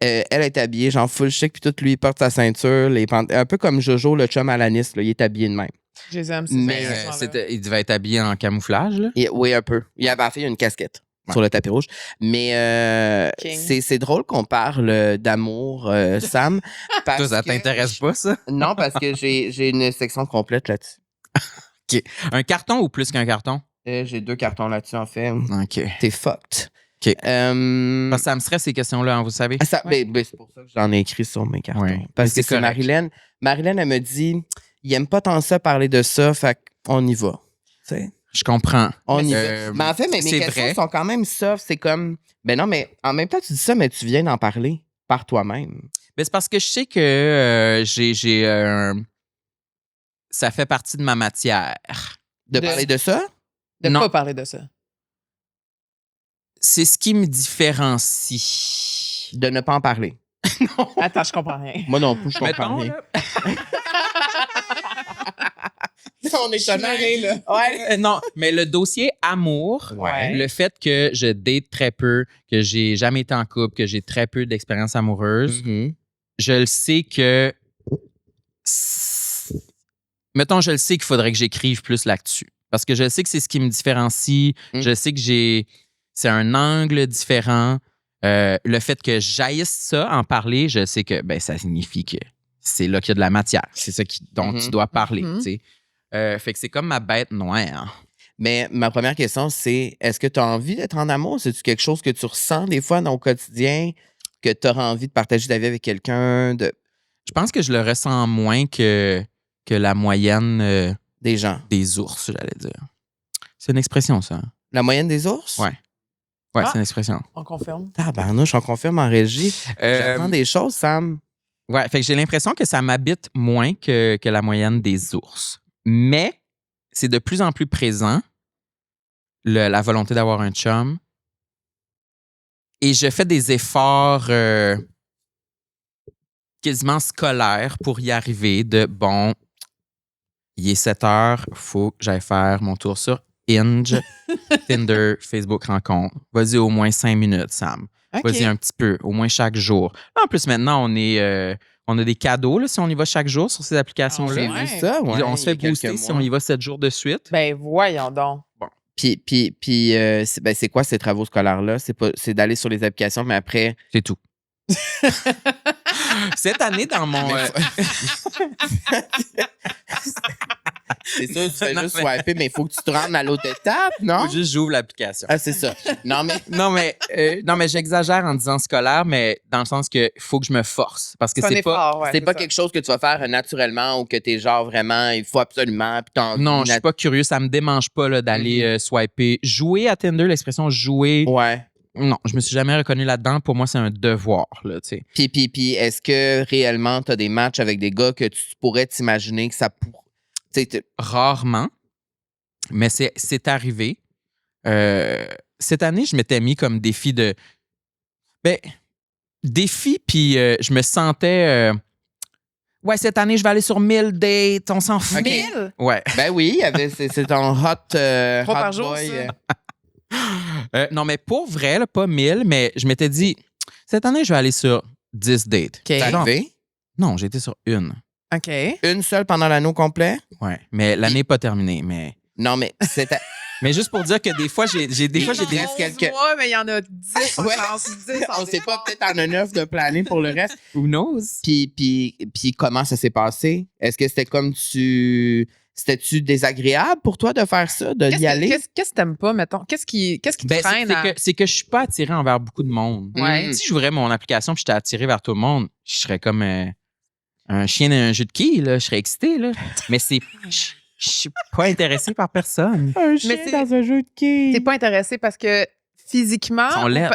elle est habillée, genre, full chic, puis tout, lui, il porte sa ceinture. Un peu comme Jojo, le chum à l'anis, là, il est habillé de même. Je les aime, Mais, Il devait être habillé en camouflage, là. Oui, un peu. Il avait fait une casquette sur le tapis rouge. Mais c'est drôle qu'on parle d'amour, Sam. Toi, ça t'intéresse pas, ça? Non, parce que j'ai une section complète là-dessus. OK. Un carton ou plus qu'un carton? J'ai 2 cartons là-dessus, en fait. OK. T'es fucked. OK. Parce que ça me stresse, ces questions-là, hein, vous savez. Ben, c'est pour ça que j'en ai écrit sur mes cartons. Ouais. Parce Mais que c'est c'est Marilyn. Marilyn, elle me dit, il aime pas tant ça, parler de ça, fait qu'on y va. Tu sais? Je comprends. On y va. Mais en fait, mes questions sont quand même soft. C'est comme, ben non, mais en même temps, tu dis ça, mais tu viens d'en parler par toi-même. Ben, c'est parce que je sais que ça fait partie de ma matière. De parler de ça? De Non. pas parler de ça. C'est ce qui me différencie. De ne pas en parler. Attends, je comprends rien. Moi non plus, je comprends Mettons, rien. là, On est sonné, là. Ouais. Non, mais le dossier amour, Ouais. le fait que je date très peu, que j'ai jamais été en couple, que j'ai très peu d'expérience amoureuse, Mhm. je le sais que... Mettons, je le sais qu'il faudrait que j'écrive plus là-dessus. Parce que je sais que c'est ce qui me différencie. Mm. Je sais que c'est un angle différent. Le fait que j'haïsse ça, en parler, je sais que ça signifie que c'est là qu'il y a de la matière. C'est ça dont Mhm. tu dois parler. Mhm. Tu sais. Fait que c'est comme ma bête noire. Mais ma première question, c'est est-ce que tu as envie d'être en amour? C'est-tu quelque chose que tu ressens des fois dans le quotidien, que tu auras envie de partager ta vie avec quelqu'un, Je pense que je le ressens moins que la moyenne des gens? des ours, j'allais dire. C'est une expression, ça. La moyenne des ours? Ouais. Ouais, Ah. c'est une expression. On confirme. Tabarnouche, on confirme en régie. Euh, J'apprends des choses, Sam. Ouais, fait que j'ai l'impression que ça m'habite moins que la moyenne des ours. Mais c'est de plus en plus présent, la volonté d'avoir un chum. Et je fais des efforts quasiment scolaires pour y arriver de, bon, il est 7 heures, faut que j'aille faire mon tour sur Hinge, Tinder, Facebook Rencontre. Vas-y au moins 5 minutes, Sam. OK. Vas-y un petit peu, au moins chaque jour. En plus, maintenant, on a des cadeaux là, si on y va chaque jour sur ces applications-là. J'ai ouais. vu ça, ouais, On se fait il y a booster quelques si mois. on y va 7 jours de suite. Ben, voyons donc. Puis c'est quoi ces travaux scolaires-là? C'est d'aller sur les applications, mais après... C'est tout. Cette année, dans mon... C'est sûr, tu fais Non, juste mais- swiper, mais il faut que tu te rendes à l'autre étape, non? Faut juste j'ouvre l'application. Ah, c'est ça. Non, mais... Non, mais j'exagère en disant scolaire, mais dans le sens que faut que je me force. Parce que C'est un c'est pas... effort, ouais, c'est pas ça. quelque chose que tu vas faire naturellement ou que t'es genre vraiment, il faut absolument, puis t'as envie Non, je suis pas curieux. Ça me démange pas là, d'aller swiper. Jouer à Tinder, l'expression jouer... Ouais. Non, je me suis jamais reconnu là-dedans. Pour moi, c'est un devoir, là, tu sais. Puis est-ce que réellement t'as des matchs avec des gars que tu pourrais t'imaginer que ça pourrait... Rarement, mais c'est arrivé. Cette année, je m'étais mis comme défi de... défi, puis je me sentais... ouais, cette année, je vais aller sur 1000 dates, on s'en fout. Ok. 1000? Ouais. Ben oui, c'est ton hot, 3 hot par jour, boy. ça? Non, mais pour vrai, là, pas 1000, mais je m'étais dit, cette année, je vais aller sur 10 dates. OK. T'es Non, arrivé? non, j'ai été sur une. OK. Une seule pendant l'anneau complet? Ouais, mais l'année n'est pas terminée. Mais Non, mais juste pour dire que des fois, j'ai des Il reste quelques- mois, mais il y en a 10. Ouais. On on sait pas, peut-être en a 9 de planer pour le reste. who knows? Puis comment ça s'est passé? Est-ce que c'était comme c'était-tu désagréable pour toi de faire ça, d'y aller? Qu'est-ce que t'aimes pas, mettons? Qu'est-ce qui te Ben, freine c'est que je suis pas attiré envers beaucoup de monde. Ouais. Si j'ouvrais mon application et j'étais attiré vers tout le monde, je serais comme un chien d'un jeu de quilles, là. Je serais excité, là. Mais je suis pas intéressé par personne. Un chien c'est- dans un jeu de quilles. T'es pas intéressé parce que physiquement... Ils sont laides.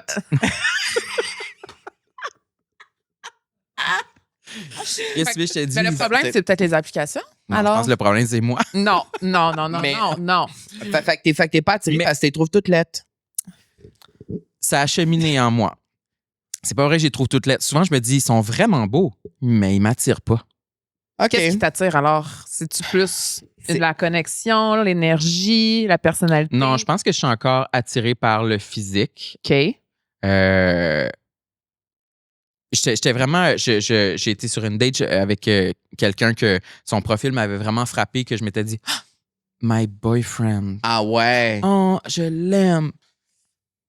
Qu'est-ce que je te dis? Mais le problème, c'est peut-être les applications. Non, Alors? je pense que le problème, c'est moi. Non. Mais- non. Fait que t'es pas attiré parce que tu les trouves toutes lettres. Ça a cheminé en moi. C'est pas vrai que je les trouve toutes lettres. Souvent, je me dis, ils sont vraiment beaux, mais ils m'attirent pas. OK. Qu'est-ce qui t'attire alors? C'est-tu plus C'est- la connexion, l'énergie, la personnalité? Non, je pense que je suis encore attiré par le physique. OK. J'étais vraiment. J'ai été sur une date avec quelqu'un que son profil m'avait vraiment frappé, que je m'étais dit, ah, my boyfriend. Ah ouais. Oh, je l'aime.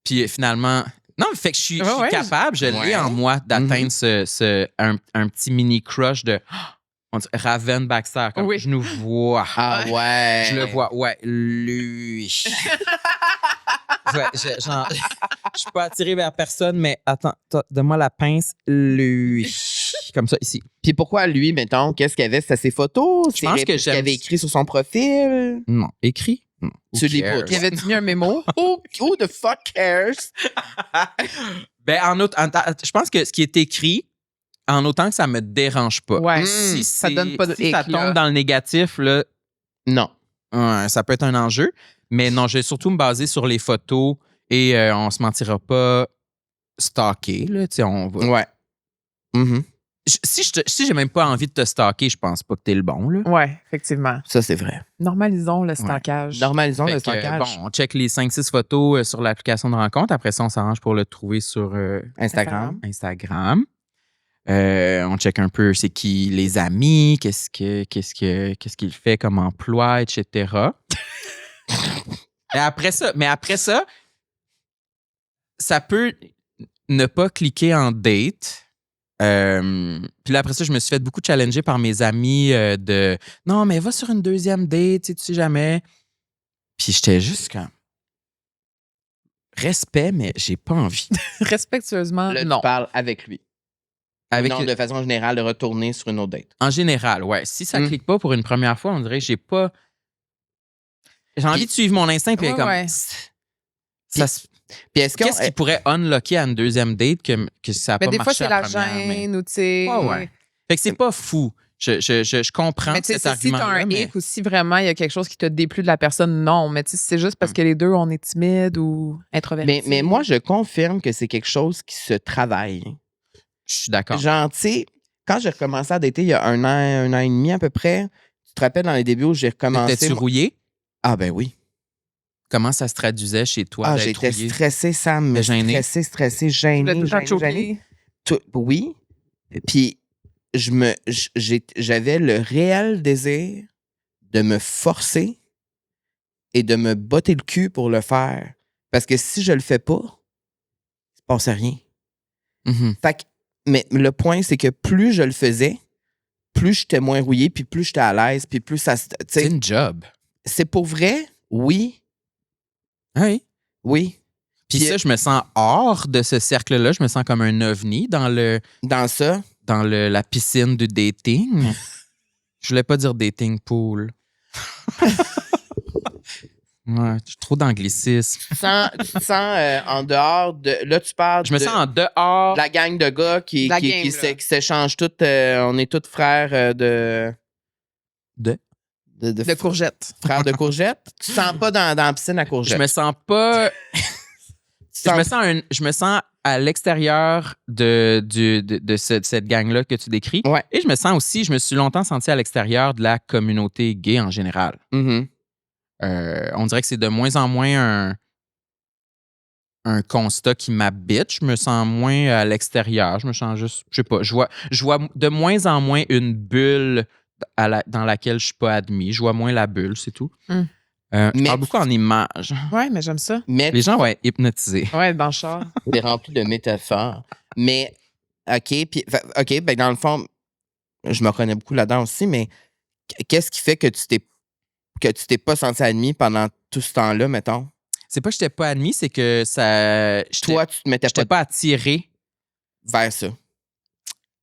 Puis finalement. Non, fait que je suis Ouais. capable, je l'ai en moi, d'atteindre un petit mini crush de on dirait Raven Baxter. Comme Oui. je nous vois. Ah ouais. Je le vois. Ouais, lui. Ouais, je suis pas attiré vers personne, mais attends, donne-moi la pince. Lui. Comme ça, ici. Puis pourquoi lui, mettons, qu'est-ce qu'il y avait? C'était ses photos? Je pense que ce qu'il j'aime- avait écrit sur son profil? Non, écrit. Non. Tu Who les cares? photos. Y avait-tu mis un mémo? Who the fuck cares? Ben, je pense que ce qui est écrit, en autant que ça me dérange pas. Ouais. Si ça c'est- donne pas de si ça hic, là. tombe dans le négatif, là, Non. ça peut être un enjeu. Mais non, je vais surtout me baser sur les photos et on se mentira pas stalker. Là, tu sais, on va. Ouais. Mhm. Si j'ai même pas envie de te stalker, je pense pas que t'es le bon. Là. Ouais, effectivement. Ça, c'est vrai. Normalisons le stockage. Normalisons Fait le que, stockage. bon, on check les 5-6 photos sur l'application de rencontre. Après ça, on s'arrange pour le trouver sur Instagram. Instagram. On check un peu c'est qui les amis, qu'est-ce qu'il fait comme emploi, etc. Et après ça, ça peut ne pas cliquer en date. Puis là, après ça, je me suis fait beaucoup challenger par mes amis de « Non, mais va sur une deuxième date, tu sais jamais. » Puis j'étais juste comme « Respect, mais j'ai pas envie. Respectueusement, Là, non. tu parles avec lui. » Avec Non, de façon générale, de retourner sur une autre date. En général, ouais. Si ça clique pas pour une première fois, on dirait que j'ai pas... J'ai envie de suivre mon instinct, puis Ouais, comme... ouais. Ça se- Puis est-ce Qu'est-ce qui pourrait unlocker à une deuxième date que ça n'a Mais pas des fois, marché c'est à la première, mais- gêne ou tu sais. Ouais. Fait que c'est pas fou. Je comprends Mais tu sais, cet si t'as argument-là, un mais hic ou si vraiment il y a quelque chose qui te déplut de la personne, non. Mais tu sais, si c'est juste parce que les deux, on est timide ou introverti. Mais moi, je confirme que c'est quelque chose qui se travaille. je suis d'accord. Genre, tu sais, quand j'ai recommencé à dater il y a un an et demi à peu près, tu te rappelles dans les débuts où j'ai recommencé. T'étais-tu rouillé? Ah, ben oui. Comment ça se traduisait chez toi Ah, d'être j'étais rouillé? stressée, Sam. T'es gêné? Stressée, Tu voulais tout gênée, le temps choquer. gênée. Oui. Puis, j'avais le réel désir de me forcer et de me botter le cul pour le faire. Parce que si je le fais pas, il se passe rien. Mhm. Fait que, mais le point, c'est que plus je le faisais, plus j'étais moins rouillé, puis plus j'étais à l'aise, puis plus ça... Tu C'est sais, une job. c'est pour vrai? Oui. Oui. Oui. Puis Puis, ça, je me sens hors de ce cercle-là. Je me sens comme un ovni dans la piscine du dating. Je voulais pas dire dating pool. Ouais, j'ai trop d'anglicisme. tu te sens en dehors de... Là, tu parles Je me sens en dehors. de la gang de gars qui La game, là. s'échangent tous... on est tous frères de De courgettes. frères de courgettes. Tu te sens pas dans la piscine à Je courgettes. me sens pas. Tu sens- Je me sens à l'extérieur de cette gang-là que tu décris. Ouais. Et je me suis longtemps senti à l'extérieur de la communauté gay en général. Mhm. On dirait que c'est de moins en moins un constat qui m'habite. Je me sens moins à l'extérieur. Je me sens juste, je sais pas, je vois de moins en moins une bulle dans laquelle je suis pas admis. Je vois moins la bulle, c'est tout. Mm. Je Mais- parle beaucoup en images. Ouais, mais j'aime ça. Mais Les gens vont être hypnotisés. Ouais, dans le char. c'est rempli de métaphores. Mais, OK, ben dans le fond, je me reconnais beaucoup là-dedans aussi, mais qu'est-ce qui fait que tu t'es pas senti admis pendant tout ce temps-là, mettons? C'est pas que j'étais pas admis, c'est que ça. Toi, tu te mettais J'étais pas pas attiré. vers ça.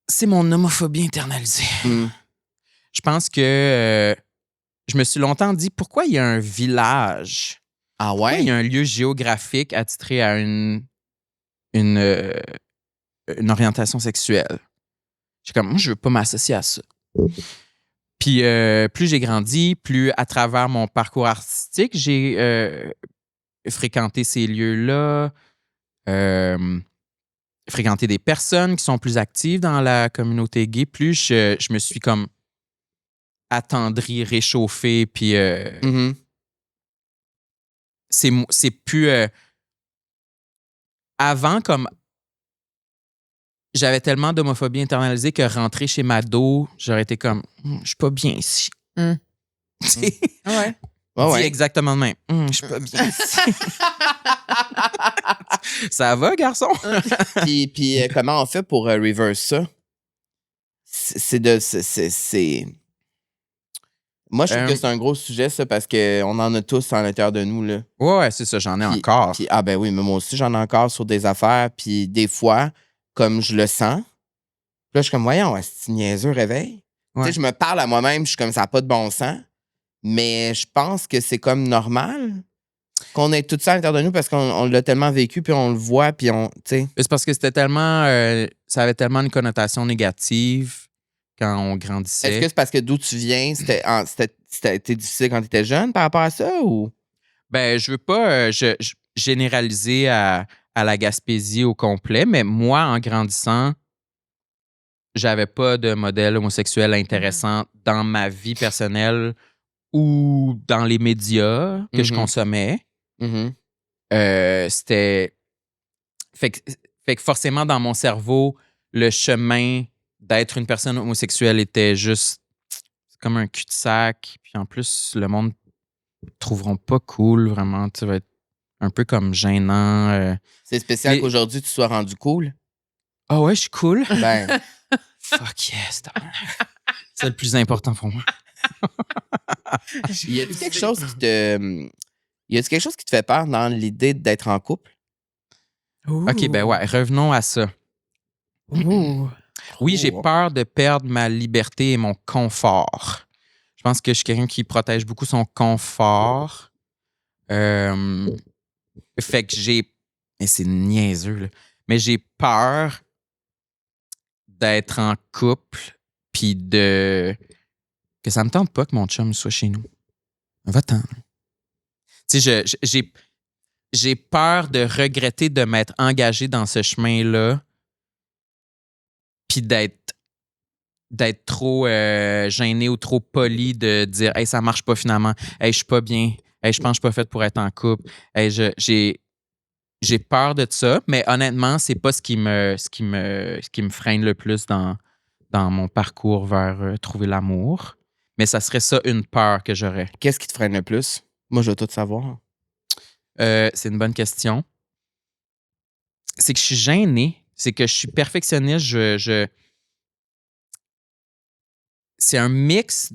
C'est mon homophobie internalisée. Mm. Je pense que je me suis longtemps dit pourquoi il y a un village, Ah pourquoi il y ouais? a un lieu géographique attitré à une orientation sexuelle. J'ai comme, moi, je veux pas m'associer à ça. Puis plus j'ai grandi, plus à travers mon parcours artistique, j'ai fréquenté ces lieux-là, fréquenté des personnes qui sont plus actives dans la communauté gay, plus je me suis comme attendri, réchauffé, puis c'est plus... avant, comme j'avais tellement d'homophobie internalisée que rentrer chez Mado, j'aurais été comme, je suis pas bien ici. Ouais. Dis exactement de même. Je suis pas bien ici. Ça va, garçon? puis comment on fait pour reverse ça? Moi, je trouve que c'est un gros sujet, ça, parce qu'on en a tous à l'intérieur de nous, là. Ouais, c'est ça, j'en ai encore. Puis, ah ben oui, mais moi aussi, j'en ai encore sur des affaires. Puis des fois, comme je le sens, là, je suis comme, voyons, c'est niaiseux, réveil. Ouais. Tu sais, je me parle à moi-même, je suis comme, ça n'a pas de bon sens. Mais je pense que c'est comme normal qu'on ait tout ça à l'intérieur de nous parce qu'on l'a tellement vécu, puis on le voit, puis on, tu sais. C'est parce que c'était tellement... ça avait tellement une connotation négative quand on grandissait. Est-ce que c'est parce que d'où tu viens, c'était difficile quand tu étais jeune par rapport à ça, ou? Ben, je veux pas généraliser à la Gaspésie au complet, mais moi, en grandissant, j'avais pas de modèle homosexuel intéressant dans ma vie personnelle ou dans les médias que je consommais. C'était... Fait que forcément, dans mon cerveau, le chemin d'être une personne homosexuelle était juste comme un cul-de-sac. Puis en plus, le monde ne trouveront pas cool, vraiment. Tu vas être un peu comme gênant. C'est spécial qu'aujourd'hui, tu sois rendu cool. Ah ouais, je suis cool? Ben, fuck yes. C'est le plus important pour moi. y a-t-il quelque chose qui te... Y a-t-il quelque chose qui te fait peur dans l'idée d'être en couple? OK, ben ouais, revenons à ça. Oui, j'ai peur de perdre ma liberté et mon confort. Je pense que je suis quelqu'un qui protège beaucoup son confort. Fait que j'ai... Mais c'est niaiseux, là. Mais j'ai peur d'être en couple puis que ça me tente pas que mon chum soit chez nous. Va-t'en. Tu sais, j'ai peur de regretter de m'être engagé dans ce chemin-là puis d'être trop gêné ou trop poli de dire « Hey, ça marche pas finalement. Hey, je suis pas bien. Hey, je pense que je suis pas faite pour être en couple. Hey, j'ai peur de ça, mais honnêtement, c'est pas ce qui me freine le plus dans mon parcours vers trouver l'amour. Mais ça serait ça une peur que j'aurais. Qu'est-ce qui te freine le plus? Moi, je veux tout savoir. C'est une bonne question. C'est que je suis gêné. C'est que je suis perfectionniste. C'est un mix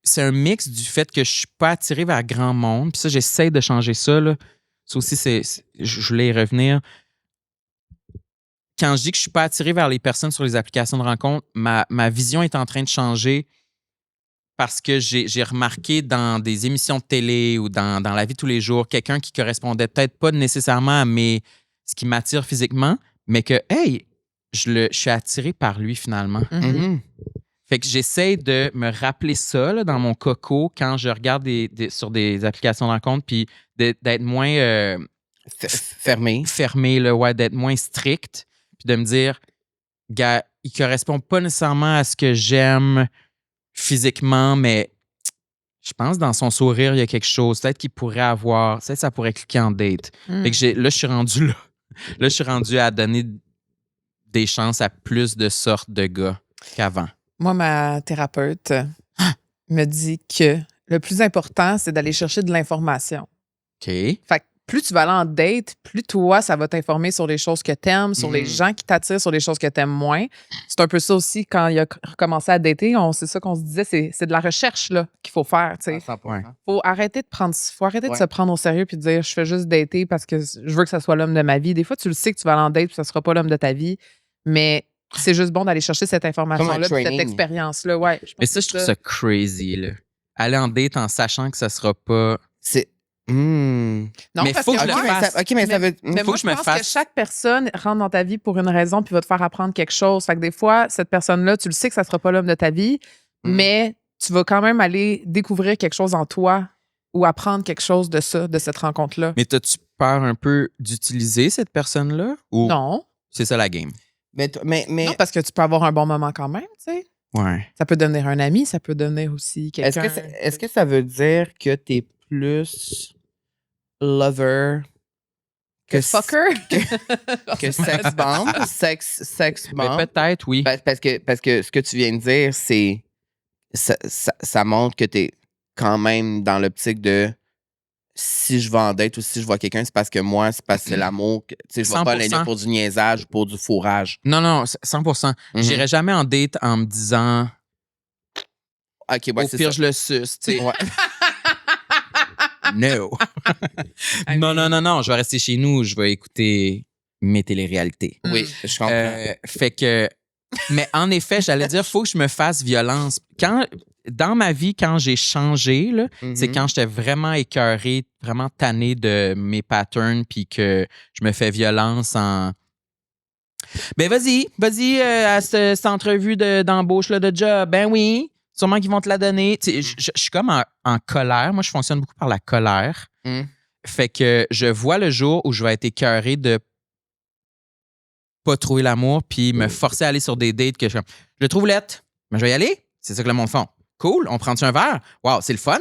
du fait que je suis pas attiré vers grand monde. Puis ça, j'essaie de changer ça, là. Ça aussi, je voulais y revenir. Quand je dis que je suis pas attiré vers les personnes sur les applications de rencontre, ma vision est en train de changer parce que j'ai remarqué dans des émissions de télé ou dans la vie de tous les jours, quelqu'un qui correspondait peut-être pas nécessairement à ce qui m'attire physiquement, mais que, hey, je suis attiré par lui finalement. Fait que j'essaie de me rappeler ça là, dans mon coco quand je regarde sur des applications de rencontre, puis d'être moins fermé là, ouais, d'être moins strict, puis de me dire, gars, il correspond pas nécessairement à ce que j'aime physiquement, mais je pense dans son sourire, il y a quelque chose. Peut-être qu'il pourrait avoir, peut-être ça pourrait cliquer en date. Fait que là, je suis rendu là. Là, je suis rendu à donner des chances à plus de sortes de gars qu'avant. Moi, ma thérapeute me dit que le plus important, c'est d'aller chercher de l'information. OK. Fait que plus tu vas aller en date, plus toi, ça va t'informer sur les choses que t'aimes, sur les gens qui t'attirent, sur les choses que t'aimes moins. C'est un peu ça aussi quand il a recommencé à dater. C'est ça qu'on se disait, c'est de la recherche là, qu'il faut faire. Faut arrêter de se prendre au sérieux puis de dire je fais juste dater parce que je veux que ça soit l'homme de ma vie. Des fois, tu le sais que tu vas aller en date puis ça sera pas l'homme de ta vie, mais c'est juste bon d'aller chercher cette information-là, cette expérience-là. Ouais, mais ça, je trouve ça crazy. Là. Aller en date en sachant que ça sera pas... Non, mais parce faut que je le fasse. Mais ça veut... Mais moi, je pense que chaque personne rentre dans ta vie pour une raison puis va te faire apprendre quelque chose. Fait que des fois, cette personne-là, tu le sais que ça sera pas l'homme de ta vie, mais tu vas quand même aller découvrir quelque chose en toi ou apprendre quelque chose de ça, de cette rencontre-là. Mais t'as-tu peur un peu d'utiliser cette personne-là? Ou Non. c'est ça la game? Mais Non, parce que tu peux avoir un bon moment quand même, tu sais. Ouais. Ça peut devenir un ami, ça peut devenir aussi quelqu'un... est-ce que ça veut dire que t'es plus lover que fucker? que sex bomb? Sex bomb? Mais peut-être, oui. Parce que ce que tu viens de dire, c'est... Ça montre que t'es quand même dans l'optique de si je vais en date ou si je vois quelqu'un, c'est parce que moi, c'est parce que c'est l'amour. Tu sais, je vais pas 100%. l'aider pour du niaisage ou pour du fourrage. Non, 100%. J'irai jamais en date en me disant... OK, ouais, au c'est pire, ça. je le suce, tu sais. Ouais. No. Non, je vais rester chez nous, je vais écouter mes téléréalités. Oui, je comprends. Fait que... Mais en effet, j'allais dire, faut que je me fasse violence. Dans ma vie, quand j'ai changé, là, c'est quand j'étais vraiment écœuré, vraiment tanné de mes patterns, puis que je me fais violence en... Ben vas-y, à cette entrevue d'embauche là, de job. Ben oui, sûrement qu'ils vont te la donner. Tu sais, je suis comme en colère. Moi, je fonctionne beaucoup par la colère. Fait que je vois le jour où je vais être écœuré de pas trouver l'amour puis me forcer à aller sur des dates que je le trouve lettre, mais je vais y aller. C'est ça que le monde fait. Cool, on prend-tu un verre? Wow, c'est le fun.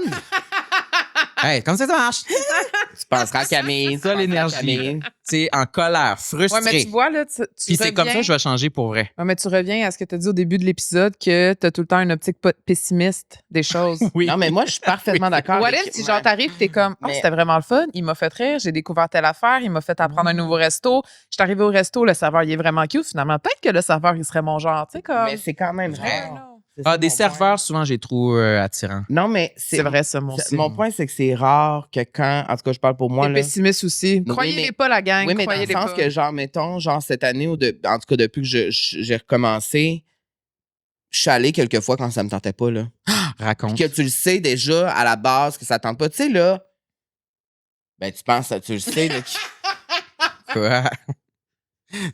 Hey, comme ça marche. Tu penseras à Camille. Ça, l'énergie. Tu sais, en colère, frustré. Ouais, mais tu vois, là, tu puis c'est comme ça que je vais changer pour vrai. Ouais, mais tu reviens à ce que tu as dit au début de l'épisode, que tu as tout le temps une optique pessimiste des choses. Oui. Non, mais moi, je suis parfaitement d'accord. What if, si genre t'arrives, t'es comme, oh, c'était vraiment le fun, il m'a fait rire, j'ai découvert telle affaire, il m'a fait apprendre un nouveau resto. Je suis arrivée au resto, le serveur, il est vraiment cute. Finalement, peut-être que le serveur, il serait mon genre, tu sais, comme. Mais c'est quand même vrai. Des serveurs, souvent, j'ai trop attirants. Non, mais c'est vrai, ça, mon aussi. Mon point, c'est que c'est rare que quand, en tout cas, je parle pour moi. T'es pessimiste aussi. Croyez-les pas, la gang. Oui, mais dans le sens que, genre, mettons, genre, cette année, en tout cas, depuis que j'ai recommencé, je suis allé quelques fois quand ça me tentait pas, là. Raconte. Puis que tu le sais déjà à la base que ça tente pas. Tu sais, là, ben, tu penses, tu le sais, là. Quoi?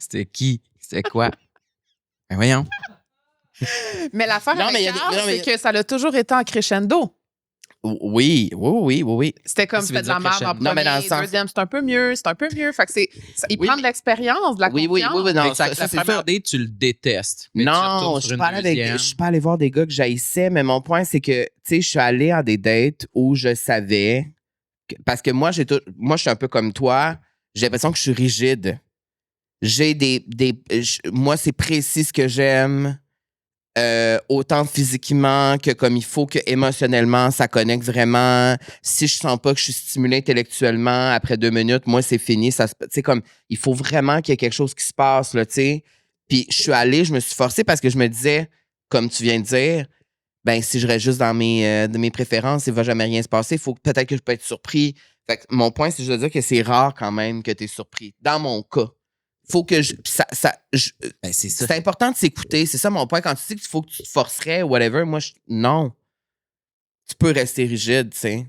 C'était qui? C'était quoi? Ben voyons. Mais l'affaire avec Carl, c'est que ça a toujours été en crescendo. Oui. C'était comme c'était de la merde en premier, mais dans le sens... deuxième, c'est un peu mieux. Fait que il prend de l'expérience, de la confiance. Oui, non, ça, la première date, tu le détestes. Non, je suis pas allé voir des gars que j'haïssais, mais mon point, c'est que, tu sais, je suis allé à des dates où je savais, parce que moi, je suis un peu comme toi, j'ai l'impression que je suis rigide. Moi, c'est précis ce que j'aime. Autant physiquement que comme il faut, que émotionnellement, ça connecte vraiment. Si je sens pas que je suis stimulé intellectuellement, après 2 minutes, moi, c'est fini. Tu sais, comme, il faut vraiment qu'il y ait quelque chose qui se passe, là, tu sais. Puis je suis allé, je me suis forcé parce que je me disais, comme tu viens de dire, ben si je reste juste dans mes préférences, il va jamais rien se passer. Peut-être que je peux être surpris. Fait que mon point, c'est de dire que c'est rare quand même que tu es surpris. Dans mon cas. Faut que c'est important de s'écouter. C'est ça mon point. Quand tu dis qu'il faut que tu te forcerais ou whatever, moi, non. Tu peux rester rigide, tu sais.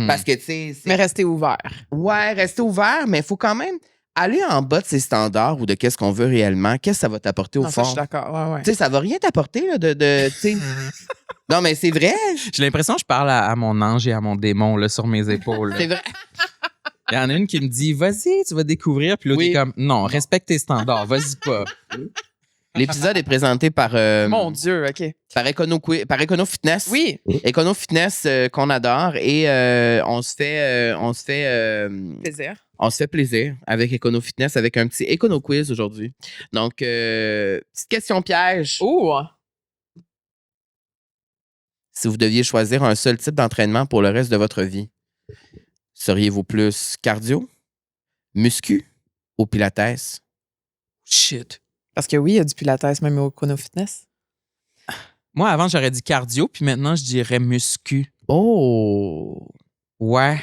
Parce que, tu sais... Mais rester ouvert. Ouais, rester ouvert, mais il faut quand même aller en bas de ses standards ou de qu'est-ce qu'on veut réellement. Qu'est-ce que ça va t'apporter au fond? Ça, je suis d'accord, ouais. Tu sais, ça va rien t'apporter, là, tu sais... Non, mais c'est vrai. J'ai l'impression que je parle à mon ange et à mon démon, là, sur mes épaules. C'est vrai. Il y en a une qui me dit, vas-y, tu vas découvrir. Puis l'autre est comme, non, respecte tes standards, vas-y pas. L'épisode est présenté par... Mon Dieu, OK. Par Econo Fitness. Oui. Econo Fitness qu'on adore et on se fait plaisir. On se fait plaisir avec Econo Fitness avec un petit Econo Quiz aujourd'hui. Donc, petite question piège. Oh! Si vous deviez choisir un seul type d'entraînement pour le reste de votre vie, seriez-vous plus cardio, muscu ou pilates? Shit. Parce que oui, il y a du pilates même au Chrono Fitness. Moi, avant, j'aurais dit cardio, puis maintenant, je dirais muscu. Oh! Ouais.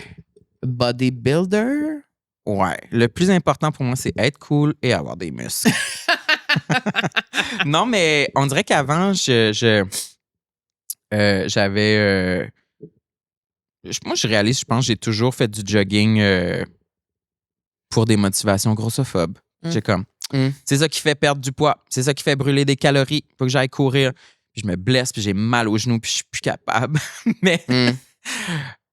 Bodybuilder? Ouais. Le plus important pour moi, c'est être cool et avoir des muscles. Non, mais on dirait qu'avant, j'avais... moi, je réalise, je pense, j'ai toujours fait du jogging pour des motivations grossophobes. J'ai comme... C'est ça qui fait perdre du poids. C'est ça qui fait brûler des calories. Faut que j'aille courir. puis je me blesse, puis j'ai mal aux genoux, puis je suis plus capable. Mais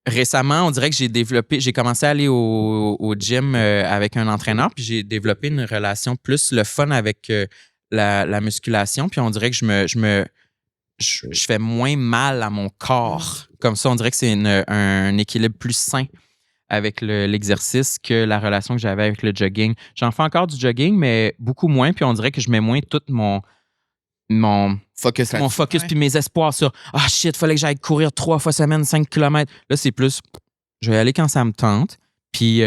récemment, on dirait que j'ai commencé à aller au gym avec un entraîneur, puis j'ai développé une relation plus le fun avec la musculation, puis on dirait que je fais moins mal à mon corps. Comme ça, on dirait que c'est un équilibre plus sain avec l'exercice que la relation que j'avais avec le jogging. J'en fais encore du jogging, mais beaucoup moins, puis on dirait que je mets moins tout mon focus puis mes espoirs sur « Ah, shit, fallait que j'aille courir 3 fois semaine, 5 km. » Là, c'est plus « Je vais aller quand ça me tente. » Puis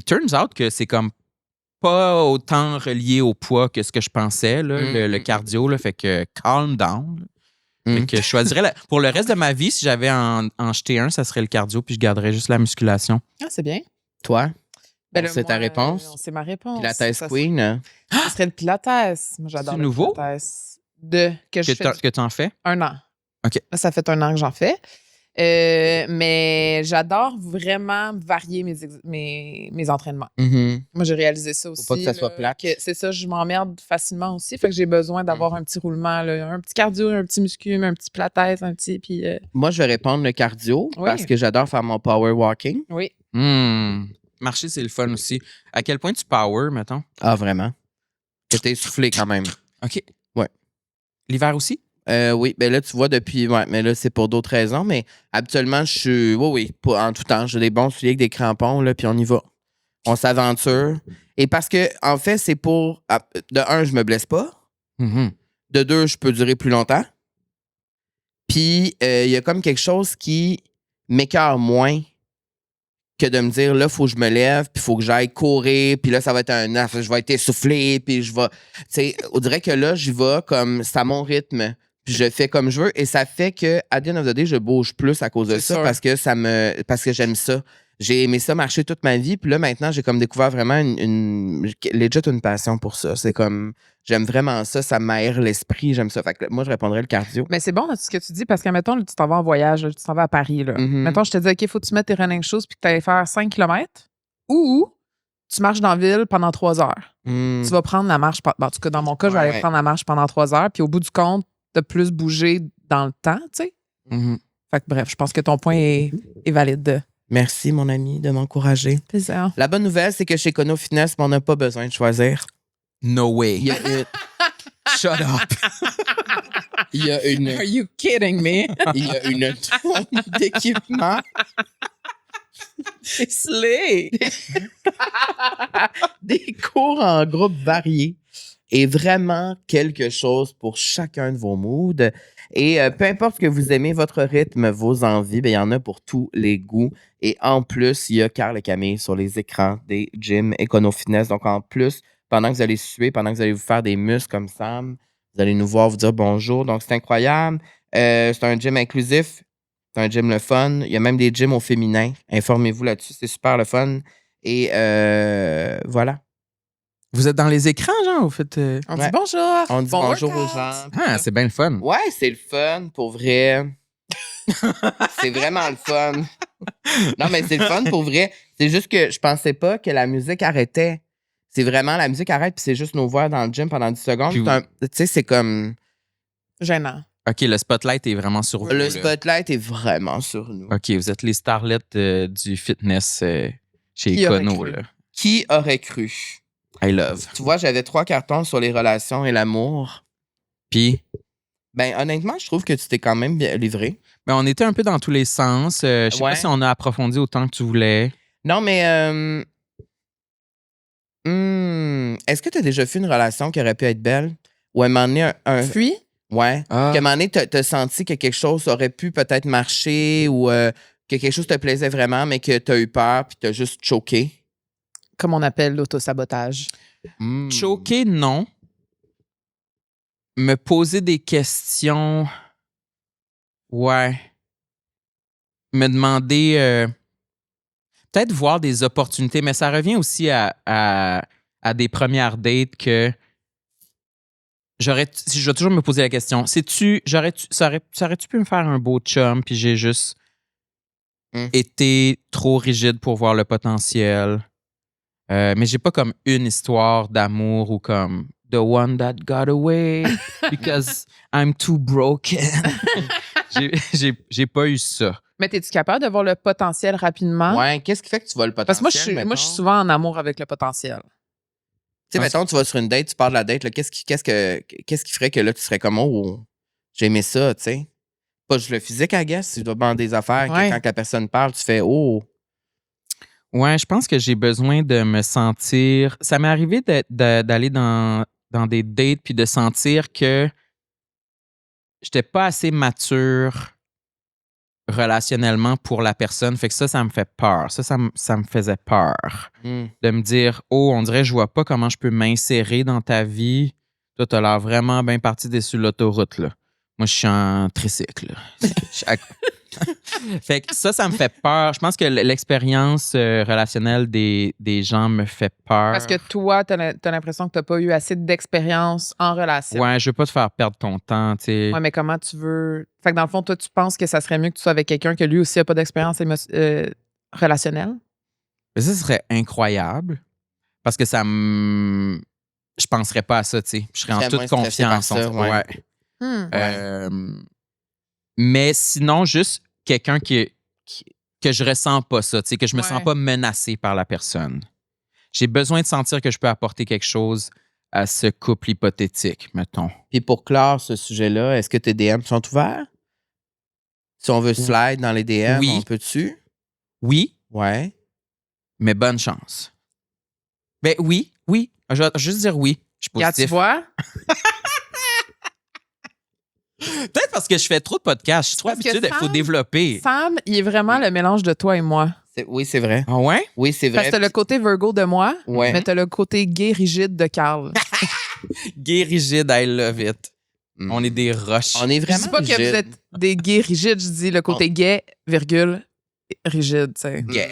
turns out que c'est comme pas autant relié au poids que ce que je pensais, là, le cardio. Là, fait que calm down. Fait que je choisirais pour le reste de ma vie, si j'avais en jeter un, ça serait le cardio, puis je garderais juste la musculation. Ah, c'est bien. Toi? Ben c'est ta réponse? C'est ma réponse. Pilates Queen? Ça serait le Pilates. Moi, j'adore le nouveau? Pilates. Que tu en fais? 1 an. OK. Là, ça fait 1 an que j'en fais. Mais j'adore vraiment varier mes entraînements. Moi, j'ai réalisé ça aussi. Faut pas que ça soit plate. C'est ça, je m'emmerde facilement aussi. Fait que j'ai besoin d'avoir un petit roulement, là, un petit cardio, un petit muscu, un petit pilates, un petit. Puis, Moi, je vais répondre le cardio parce que j'adore faire mon power walking. Oui. Marcher, c'est le fun aussi. À quel point tu power, mettons? Ah, vraiment? Que t'es essoufflé quand même. OK. Ouais. L'hiver aussi? Oui, ben là, tu vois, depuis. Ouais, mais là, c'est pour d'autres raisons. Mais habituellement, je suis. Oui, en tout temps. J'ai des bons souliers avec des crampons, là, puis on y va. On s'aventure. Et parce que, en fait, c'est pour. De un, je me blesse pas. De deux, je peux durer plus longtemps. Puis, il y a comme quelque chose qui m'écœure moins que de me dire, là, il faut que je me lève, puis il faut que j'aille courir, puis là, ça va être je vais être essoufflé, puis je vais. Tu sais, on dirait que là, j'y vais comme. C'est à mon rythme. Puis je fais comme je veux et ça fait que à the end of the day, je bouge plus à cause de ça parce que j'aime ça. J'ai aimé ça marcher toute ma vie puis là maintenant, j'ai comme découvert vraiment une passion pour ça. C'est comme j'aime vraiment ça m'aère l'esprit, j'aime ça. Fait que moi je répondrais le cardio. Mais c'est bon là, ce que tu dis parce que mettons tu t'en vas en voyage, là, tu t'en vas à Paris là. Mettons je te dis OK, faut que tu mettes tes running shoes puis que tu ailles faire 5 km ou tu marches dans la ville pendant 3 heures. Tu vas prendre la marche en tout cas dans mon cas, je vais aller prendre la marche pendant 3 heures puis au bout du compte de plus bouger dans le temps, tu sais. Fait que bref, je pense que ton point est valide. Merci, mon ami, de m'encourager. Plaisir. La bonne nouvelle, c'est que chez Kono Fitness, on n'a pas besoin de choisir. No way. Shut up. Il y a une... Are you kidding me? Il y a une tonne d'équipements. C'est slay. Des cours en groupe variés. Et vraiment quelque chose pour chacun de vos moods. Et peu importe que vous aimez, votre rythme, vos envies, il y en a pour tous les goûts. Et en plus, il y a Carl et Camille sur les écrans des gyms Econo Fitness. Donc en plus, pendant que vous allez suer, pendant que vous allez vous faire des muscles comme Sam, vous allez nous voir, vous dire bonjour. Donc c'est incroyable. C'est un gym inclusif. C'est un gym le fun. Il y a même des gyms au féminin. Informez-vous là-dessus. C'est super le fun. Et voilà. Vous êtes dans les écrans, genre? Vous faites, On dit bonjour. On dit bonjour aux gens. Ah, c'est bien le fun. Ouais, c'est le fun, pour vrai. C'est vraiment le fun. Non, mais c'est le fun, pour vrai. C'est juste que je pensais pas que la musique arrêtait. C'est vraiment, la musique arrête, puis c'est juste nos voix dans le gym pendant 10 secondes. Tu sais, c'est comme... Gênant. OK, le spotlight est vraiment sur vous. Le spotlight est vraiment sur nous. OK, vous êtes les starlettes du fitness chez Econo. Qui aurait cru? I love. Tu vois, j'avais 3 cartons sur les relations et l'amour. Puis? Ben, honnêtement, je trouve que tu t'es quand même bien livré. Ben, on était un peu dans tous les sens. Je sais pas si on a approfondi autant que tu voulais. Non, mais... est-ce que tu as déjà fait une relation qui aurait pu être belle? Ou à un moment donné, Puis? Ouais. Qu'à un moment donné, t'as senti que quelque chose aurait pu peut-être marcher ou que quelque chose te plaisait vraiment, mais que t'as eu peur puis t'as juste choqué? Comme on appelle l'autosabotage. Choqué, non. Me poser des questions. Ouais. Me demander... peut-être voir des opportunités, mais ça revient aussi à des premières dates que... Je vais toujours me poser la question. Aurais-tu pu me faire un beau chum puis j'ai juste été trop rigide pour voir le potentiel? Mais j'ai pas comme une histoire d'amour ou comme the one that got away because I'm too broken. J'ai pas eu ça. Mais es-tu capable de voir le potentiel rapidement? Ouais, qu'est-ce qui fait que tu vois le potentiel? Parce que moi, je suis souvent en amour avec le potentiel. Tu sais, mettons, tu vas sur une date, tu pars de la date, là, qu'est-ce qui ferait que là, tu serais comme, oh, j'ai aimé ça, tu sais? Pas juste le physique, I guess. Tu dois demander des affaires, que quand la personne parle, tu fais, oh. Ouais, je pense que j'ai besoin de me sentir. Ça m'est arrivé d'aller dans des dates puis de sentir que j'étais pas assez mature relationnellement pour la personne. Fait que ça me fait peur. Ça me faisait peur. De me dire, oh, on dirait que je vois pas comment je peux m'insérer dans ta vie. Toi, t'as l'air vraiment bien parti sur l'autoroute, là. Moi, je suis en tricycle, là. Fait que ça me fait peur. Je pense que l'expérience relationnelle des gens me fait peur. Parce que toi, t'as l'impression que t'as pas eu assez d'expérience en relation. Ouais, je veux pas te faire perdre ton temps, tu sais. Ouais, mais comment tu veux... Fait que dans le fond, toi, tu penses que ça serait mieux que tu sois avec quelqu'un que lui aussi a pas d'expérience relationnelle? Mais ça serait incroyable. Parce que je penserais pas à ça, tu sais. Je serais en toute confiance. Ouais. Mais sinon, juste quelqu'un que je ressens pas ça, tu sais, que je me sens pas menacé par la personne. J'ai besoin de sentir que je peux apporter quelque chose à ce couple hypothétique, mettons. Puis pour clore ce sujet-là, est-ce que tes DM sont ouverts? Si on veut slide dans les DM, on peut-tu? Oui. Ouais. Mais bonne chance. Ben oui. Je vais juste dire oui. Je suis positif. Tu vois? Peut-être parce que je fais trop de podcasts. Je suis trop habitué, il faut développer. Sam, il est vraiment le mélange de toi et moi. Oui, c'est vrai. Ah ouais? Oui, c'est vrai. Parce que t'as le côté Virgo de moi, ouais. mais t'as le côté gay rigide de Carl. Gay rigide, I love it. On est des roches. On est vraiment Je dis pas que vous êtes des gays rigides, je dis le côté gay, virgule, rigide, tu sais. Gay.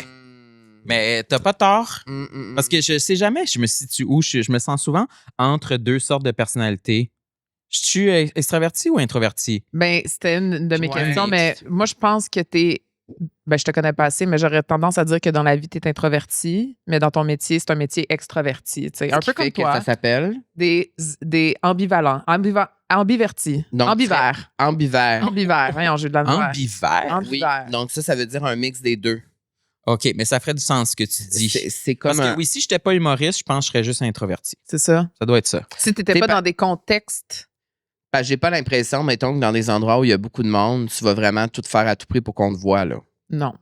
Mais t'as pas tort. Parce que je sais jamais, je me situe où. Je me sens souvent entre deux sortes de personnalités. Je suis extraverti ou introverti? Ben, c'était une de mes questions, mais moi, je pense que t'es... Ben, je te connais pas assez, mais j'aurais tendance à dire que dans la vie, t'es introverti, mais dans ton métier, c'est un métier extraverti. Tu sais, un peu comme toi. Ça s'appelle? Des ambivalents. Ambivertis. Donc, ambivert. Ambivert. Voyons, j'ai de la misère. Ambivert? Oui. Donc ça veut dire un mix des deux. OK, mais ça ferait du sens ce que tu dis. C'est comme Parce que oui, si je n'étais pas humoriste, je pense que je serais juste introverti. C'est ça. Ça doit être ça. Si tu n'étais pas dans des contextes... Ben, j'ai pas l'impression, mettons, que dans des endroits où il y a beaucoup de monde, tu vas vraiment tout faire à tout prix pour qu'on te voie, là. Non.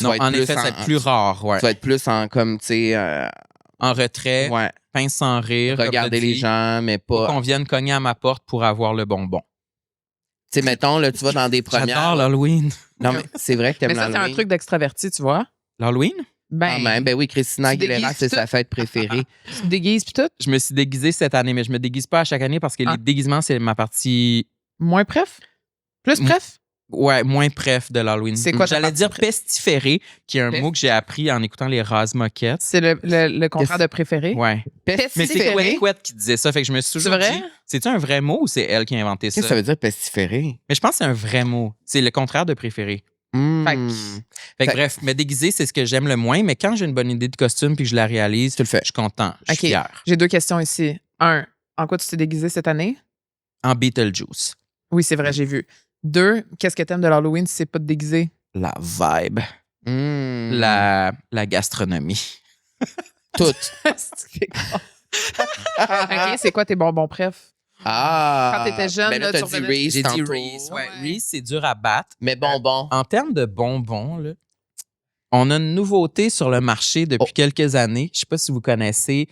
Non, en effet, ça va être plus rare, ouais. Tu vas être plus en, comme, tu sais... en retrait, ouais. pince sans rire. Regarder les gens, mais pas... Faut qu'on vienne cogner à ma porte pour avoir le bonbon. Tu sais, mettons, là, tu vas dans des premières... J'adore l'Halloween. Non, mais c'est vrai que t'aimes l'Halloween. Mais ça, c'est un truc d'extraverti, tu vois. L'Halloween? Ben oui, Christina Aguilera, c'est sa fête préférée. Tu te déguises pis tout? Je me suis déguisé cette année, mais je me déguise pas à chaque année parce que les déguisements, c'est ma partie... Moins préf? Plus préf? Ouais, moins préf de l'Halloween. C'est quoi? J'allais dire pestiféré, qui est un mot que j'ai appris en écoutant les Razmoquettes. C'est le contraire de préféré? Ouais. Mais c'est Quet qui disait ça, fait que je me suis toujours dit... C'est-tu un vrai mot ou c'est elle qui a inventé ça? Qu'est-ce que ça veut dire pestiféré? Mais je pense que c'est un vrai mot. C'est le contraire de préféré. Fait que bref, me déguiser, c'est ce que j'aime le moins, mais quand j'ai une bonne idée de costume puis que je la réalise, tu le fais. Je suis content, je suis fier. J'ai 2 questions ici. 1, en quoi tu t'es déguisé cette année? En Beetlejuice. Oui, c'est vrai, j'ai vu. 2, qu'est-ce que t'aimes de l'Halloween si c'est pas de déguiser? La vibe. La gastronomie. Tout. OK, c'est quoi tes bonbons préf? Quand t'étais jeune, ben là, t'as dit Reese. J'ai dit Reese. Ouais. Reese, c'est dur à battre. Mais bonbons. En termes de bonbons, là, on a une nouveauté sur le marché depuis quelques années. Je sais pas si vous connaissez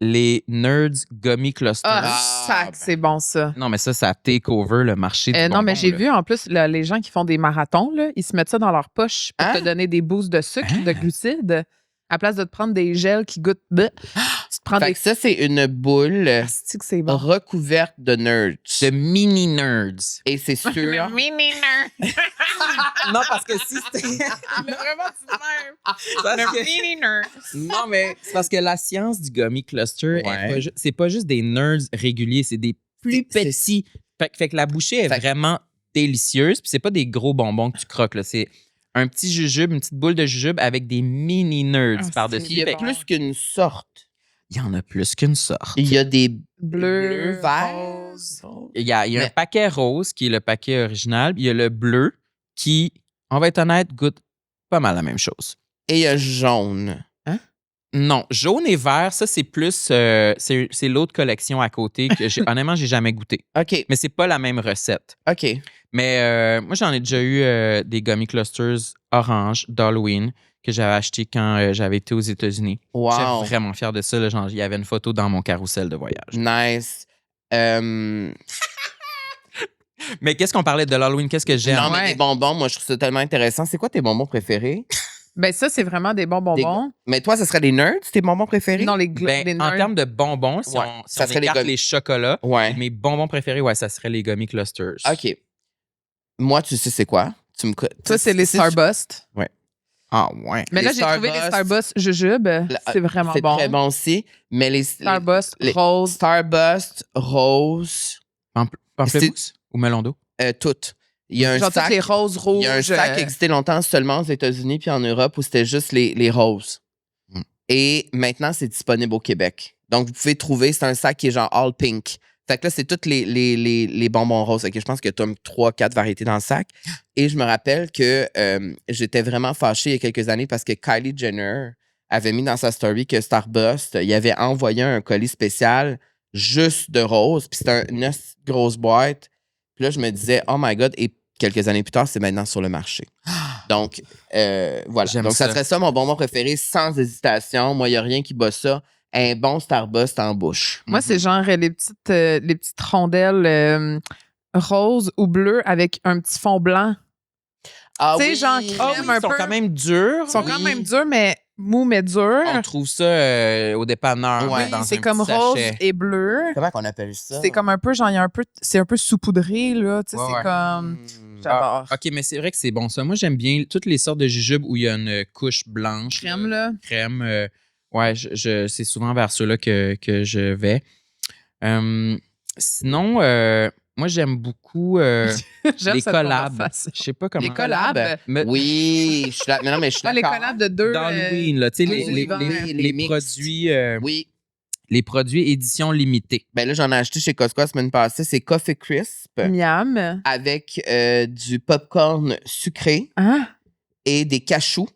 les Nerds Gummy Clusters. Sac, c'est bon ça. Non, mais ça take over le marché du bonbon. Non, mais j'ai vu en plus les gens qui font des marathons, là, ils se mettent ça dans leur poche pour te donner des boosts de sucre, de glucides. À place de te prendre des gels qui goûtent... tu te prends fait que ça, c'est une boule que c'est bon. recouverte de nerds. De mini nerds. Et c'est sûr... mini nerd! Non, parce que si c'était... Vraiment, c'est mini nerd! Non, mais c'est parce que la science du Gummy Cluster, c'est pas juste des nerds réguliers, c'est des plus petits. Fait que la bouchée est vraiment délicieuse. Puis c'est pas des gros bonbons que tu croques, là. C'est... un petit jujube, une petite boule de jujube avec des mini nerds par-dessus. Il y a plus qu'une sorte il y en a plus qu'une sorte. Il y a des Bleu, verts. rose. Il y a un paquet rose qui est le paquet original. Il y a le bleu qui, on va être honnête, goûte pas mal la même chose. Et il y a jaune. Non, jaune et vert, ça, c'est plus... c'est l'autre collection à côté que, honnêtement, j'ai jamais goûté. OK. Mais c'est pas la même recette. OK. Mais moi, j'en ai déjà eu des gummy clusters orange d'Halloween que j'avais acheté quand j'avais été aux États-Unis. Wow. J'étais vraiment fier de ça. Là, genre, il y avait une photo dans mon carrousel de voyage. Nice. Mais qu'est-ce qu'on parlait de l'Halloween? Qu'est-ce que j'aime? Non, mais les bonbons, moi, je trouve ça tellement intéressant. C'est quoi tes bonbons préférés? Ben ça, c'est vraiment des bons bonbons. Mais toi, ce serait les nerds, tes bonbons préférés? Non, les Ben, en termes de bonbons, si Ouais, on, si ça on serait les écarte gummy. les chocolats, Ouais. mes bonbons préférés, ouais, ça serait les gummy clusters. OK. Moi, tu sais c'est quoi? Toi, c'est les Starburst. Ah, ouais. Mais là, Les j'ai trouvé les Starburst. Starburst jujube. C'est vraiment C'est bon. très bon aussi. Mais les Starburst les rose. Starburst, rose, Pamplemousse ou melon d'eau? toutes. Il y a un Genre sac. toutes les roses rouges. Il y a un sac qui existait longtemps seulement aux États-Unis puis en Europe où c'était juste les roses. Mm. Et maintenant, c'est disponible au Québec. Donc, vous pouvez trouver, c'est un sac qui est genre all pink. Fait que là, c'est tous les bonbons roses. Fait que je pense qu'il y a 3-4 variétés dans le sac. Et je me rappelle que j'étais vraiment fâchée il y a quelques années parce que Kylie Jenner avait mis dans sa story que Starburst, il avait envoyé un colis spécial juste de rose. Puis c'était une grosse boîte. Puis là, je me disais, oh my God. Et quelques années plus tard, c'est maintenant sur le marché. Donc, voilà. J'aime Donc, ça ça. serait ça mon bonbon préféré sans hésitation. Moi, il n'y a rien qui bat ça. Un bon Starburst en bouche. Moi, c'est genre les petites rondelles roses ou bleues avec un petit fond blanc. Ah Tu sais, oui. genre Ah crème oui, un ils sont peu. quand même durs. Ils sont quand même durs, mais mous, mais durs. On trouve ça au dépanneur. Ouais. dans C'est un comme petit rose sachet. et bleu. Comment qu'on appelle ça? C'est comme un peu, genre, c'est un peu saupoudré, là. Tu sais, Ouais, c'est ouais. comme. Mm. J'adore. OK, mais c'est vrai que c'est bon ça. Moi, j'aime bien toutes les sortes de jujubes où il y a une couche blanche. Crème, là. Crème. Ouais, c'est souvent vers ceux-là que je vais. Sinon, moi, j'aime beaucoup J'aime les cette collabs. conversation. Je sais pas comment. Les collabs. Mais- Oui, je suis là. Mais non, mais je suis Ah, les d'accord. collabs de deux. D'Halloween, là, tu sais, deux les univers. Les mix. produits, Oui. les produits édition limitée. Ben là, j'en ai acheté chez Costco la semaine passée. C'est Coffee Crisp Miam. avec du popcorn sucré Ah, et des cachous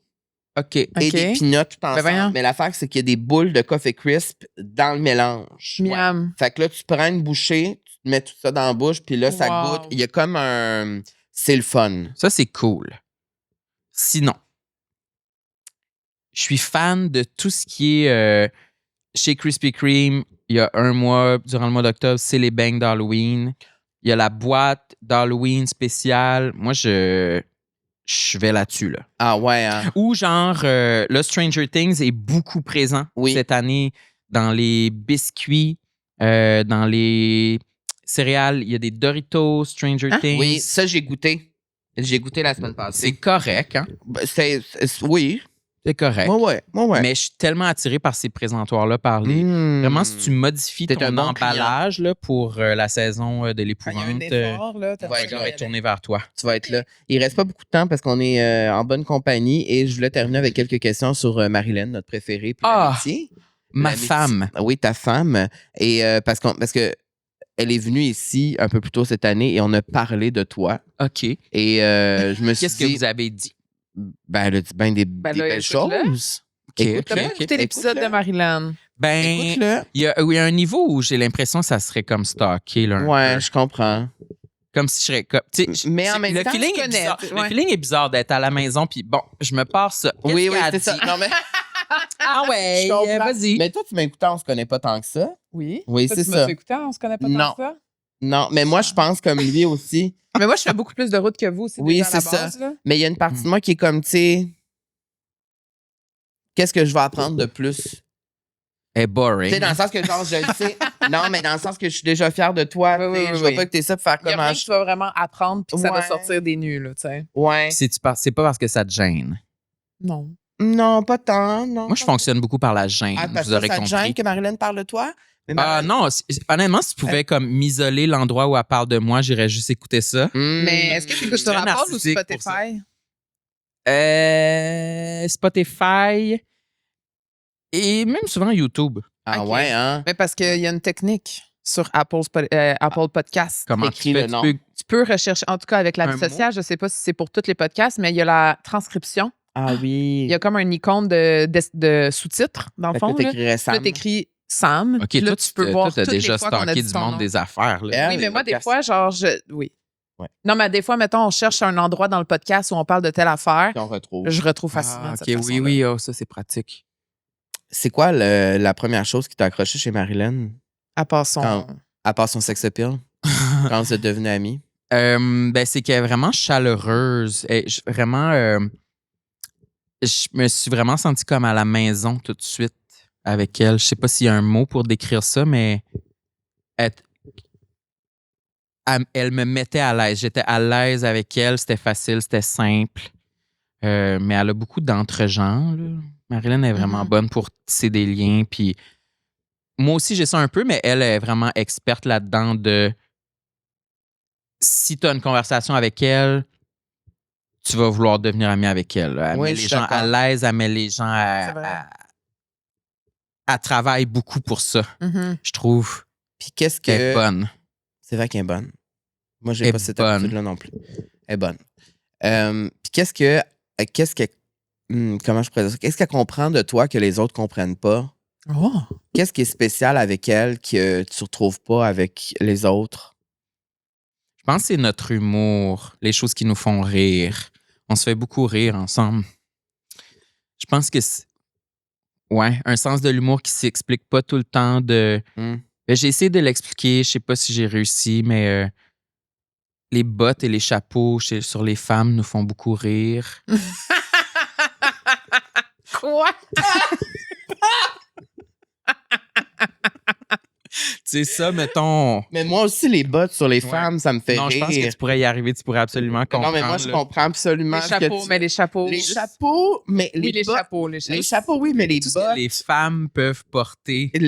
OK. et des peanuts tout ensemble. voyons. Mais l'affaire, c'est qu'il y a des boules de Coffee Crisp dans le mélange. miam. Fait que là, tu prends une bouchée, tu te mets tout ça dans la bouche, puis là, ça Wow. goûte. Il y a comme un... C'est le fun. Ça, c'est cool. Sinon, je suis fan de tout ce qui est chez Krispy Kreme. Il y a un mois, durant le mois d'octobre, c'est les bangs d'Halloween. Il y a la boîte d'Halloween spéciale. Moi, je vais là-dessus, là. Ah ouais, hein? Ou genre, là, Stranger Things est beaucoup présent Oui. cette année dans les biscuits, dans les céréales. Il y a des Doritos, Stranger Things. Oui, ça, j'ai goûté. J'ai goûté la semaine C'est passée. correct, hein? Ben, oui. C'est correct. Ouais. Mais je suis tellement attiré par ces présentoirs-là, par les... Vraiment, si tu modifies T'es ton un bon emballage là, pour la saison de Il y a un l'épouvante, effort, là. t'as Ouais, pas je le vais droit tourner vers toi. Tu vas être là. Il reste pas beaucoup de temps parce qu'on est en bonne compagnie et je voulais terminer avec quelques questions sur Marilyn, notre préférée, puis Ah! l'amitié. Ma L'amitié. femme. Oui, ta femme. Et parce que elle est venue ici un peu plus tôt cette année et on a parlé de toi. OK. Et je me suis Qu'est-ce que dit, vous avez dit? ben, elle a dit ben des Ben des là, belles écoute-le. choses. OK, Écoute-le. T'as pas écouté l'épisode de Marilyn? Ben, Écoute-le. il y a un niveau où j'ai l'impression que ça serait comme stalké, là. un Ouais, peu. je comprends. Comme si je serais... Mais en même le temps, feeling tu est connais, bizarre. tu- Le ouais. feeling est bizarre d'être à la maison, puis bon, je me passe ça. Qu'est-ce Oui, qu'elle a c'est ça. dit? Non, mais, Ah ouais, Je comprends. vas-y. mais toi, tu m'écoutes, on se connaît pas tant que ça. Oui. Oui, Toi, c'est tu ça. m'as écouté, on se connaît pas Non. tant que ça? Non, mais moi, je pense comme lui aussi. Mais moi, je fais beaucoup plus de route que vous aussi. Oui, déjà à la c'est ça. base, là. Mais il y a une partie de moi qui est comme, tu sais, qu'est-ce que je vais apprendre de plus? Elle est Tu boring. sais, dans le sens que, genre, je le sais. Non, mais dans le sens que je suis déjà fière de toi. Oui, tu sais, oui, je veux oui. pas que t'aies ça pour faire Il y a comme rien que tu vas vraiment apprendre puis que ça va Ouais. sortir des nus, là, tu sais. Ouais. C'est pas parce que ça te gêne. Non. Non, pas tant, non. Moi, je pas fonctionne beaucoup par la gêne, tant. Ah, parce vous que aurez ça te compris. gêne que Marilyn parle de toi? Mais Ah Marilyn- non, honnêtement, si tu pouvais comme m'isoler l'endroit où elle parle de moi, j'irais juste écouter ça. Mais est-ce que tu écoutes sur Très Apple ou narcissique pour Spotify? Spotify. Et même souvent YouTube. Ah Ok. ouais, hein? Mais parce qu'il y a une technique sur Apple Podcast. Comment Écris tu fais? le nom. Tu peux rechercher, en tout cas avec la vie Un sociale, je ne sais pas si c'est pour tous les podcasts, mais il y a la transcription. Ah oui. Il y a comme un icône de sous-titres, dans le Fait fond. que Là. t'écrirais Puis là, Sam. t'écris Sam. OK, Puis là, toi, tu peux voir t'as toutes les déjà fois qu'on a stocké dit du ton monde nom. des affaires. Là. Ah, Oui, mais moi, des podcast. fois, genre, oui. Ouais. Non, mais des fois, mettons, on cherche un endroit dans le podcast où on parle de telle affaire. Qu'on retrouve. Je retrouve facilement Ah, de cette OK, façon-là. oui, oh, ça, c'est pratique. C'est quoi la première chose qui t'a accroché chez Marilyn? À part son... Quand- À part son sex appeal? Quand vous êtes devenus amis? Ben, c'est qu'elle est vraiment chaleureuse. Et vraiment, je me suis vraiment senti comme à la maison tout de suite avec elle. Je sais pas s'il y a un mot pour décrire ça, mais elle me mettait à l'aise. J'étais à l'aise avec elle. C'était facile, c'était simple. Mais elle a beaucoup d'entre-gens. Là. Marilyn est vraiment Mhm. bonne pour tisser des liens. Puis moi aussi, j'ai ça un peu, mais elle est vraiment experte là-dedans de si tu as une conversation avec elle, tu vas vouloir devenir ami avec elle. Elle Oui, met je les suis gens à d'accord. l'aise, elle met les gens C'est vrai. elle travaille beaucoup pour ça, Mhm. je trouve. Puis qu'est-ce Elle est que... bonne. C'est vrai qu'elle est bonne. Moi, j'ai Elle pas est cette bonne. habitude-là non plus. Elle est bonne. Puis qu'est-ce que... comment je pourrais dire ça? Qu'est-ce qu'elle comprend de toi que les autres comprennent pas? Oh. Qu'est-ce qui est spécial avec elle que tu retrouves pas avec les autres? Je pense que c'est notre humour, les choses qui nous font rire. On se fait beaucoup rire ensemble. Je pense que c'est... Ouais, un sens de l'humour qui s'explique pas tout le temps. Ben, j'ai essayé de l'expliquer, je sais pas si j'ai réussi, mais les bottes et les chapeaux sur les femmes nous font beaucoup rire. Quoi? C'est ça, mettons. Mais moi aussi, les bottes sur les Ouais. femmes, ça me fait Non, je rire. pense que tu pourrais y arriver, tu pourrais absolument comprendre. Non, mais moi, je là. comprends absolument Les ce que chapeaux, tu- mais les chapeaux. Les chapeaux, mais Oui, les bottes... chapeaux. Les chapeaux, oui, mais les Tout ce que bottes... les femmes peuvent porter. Ouais.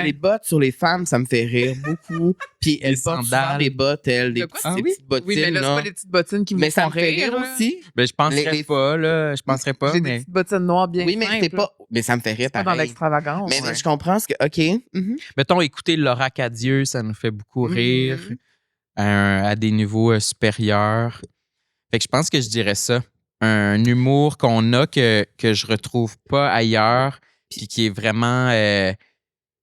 Les bottes sur les femmes, ça me fait rire beaucoup. Puis elles portent souvent sandales. des bottes, elles, De des quoi? petites, Ah des oui? petites bottines. Oui, mais là, c'est là. pas les petites bottines qui me Mais ça font me fait rire là. aussi. Ben, je penserais Les- pas, là. Je penserais pas, J'ai des mais. petites bottines noires bien Oui, mais c'est simples. pas... Mais ça me fait rire Pas dans pareil. l'extravagance. Mais ouais. je comprends ce que... OK. Mhm. Mettons, écouter Laura Cadieux, ça nous fait beaucoup rire Mhm. à des niveaux supérieurs. Fait que je pense que je dirais ça. Un humour qu'on a que je retrouve pas ailleurs, puis qui est vraiment... je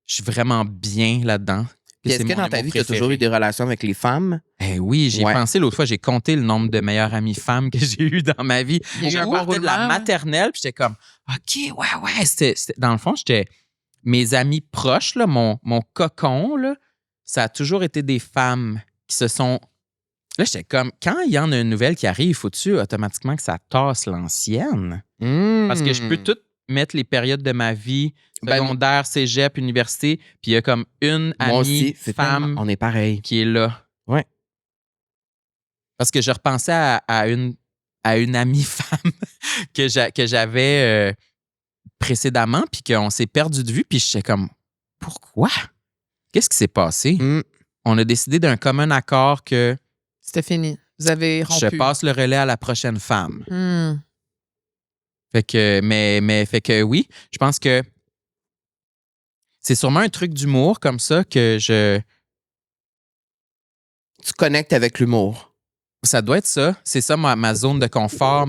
suis vraiment bien là-dedans. Puis est-ce c'est que mon dans ta humour vie, tu as préféré. toujours eu des relations avec les femmes? Eh oui, j'ai Ouais. pensé l'autre fois, j'ai compté le nombre de meilleures amies femmes que j'ai eues dans ma vie. Il y a eu Je un bon partais de la roulement, maternelle, puis j'étais comme, OK, ouais. Dans le fond, j'étais mes amis proches, là, mon cocon, là, ça a toujours été des femmes qui se sont... Là, j'étais comme, quand il y en a une nouvelle qui arrive, faut-tu automatiquement que ça tasse l'ancienne? Parce que je peux tout mettre les périodes de ma vie, Ben, secondaire, cégep, université, puis il y a comme une Moi amie aussi, c'est femme tellement- on est pareil. qui est là. Ouais. Parce que je repensais à une amie femme que j'avais précédemment, puis qu'on s'est perdu de vue, puis j'étais comme, pourquoi? Qu'est-ce qui s'est passé? Mm. On a décidé d'un commun accord que C'était fini. Vous avez rompu. je passe le relais à la prochaine femme. Hmm. Fait que, mais fait que oui, je pense que c'est sûrement un truc d'humour comme ça que Tu connectes avec l'humour. ça doit être ça. C'est ça ma zone de confort,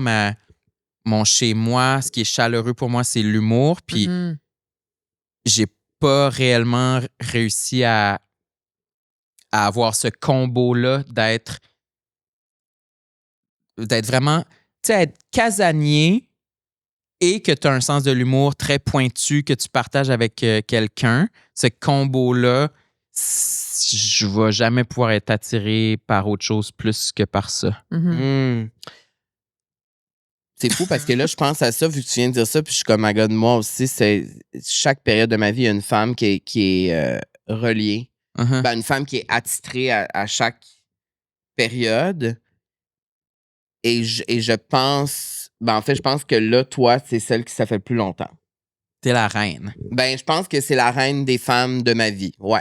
mon chez-moi, ce qui est chaleureux pour moi, c'est l'humour. Puis Mhm. j'ai pas réellement réussi à avoir ce combo-là d'être vraiment, tu sais, être casanier et que tu as un sens de l'humour très pointu que tu partages avec quelqu'un. Ce combo-là, je vais jamais pouvoir être attiré par autre chose plus que par ça. Mhm. Mm. C'est fou parce que là, je pense à ça, vu que tu viens de dire ça, puis je suis comme, my God, moi aussi, c'est chaque période de ma vie, il y a une femme qui est reliée. Uh-huh. Ben, une femme qui est attitrée à chaque période. Et je pense, ben, en fait, je pense que là, toi, c'est celle qui ça fait le plus longtemps. T'es la reine. Ben, je pense que c'est la reine des femmes de ma vie. Ouais.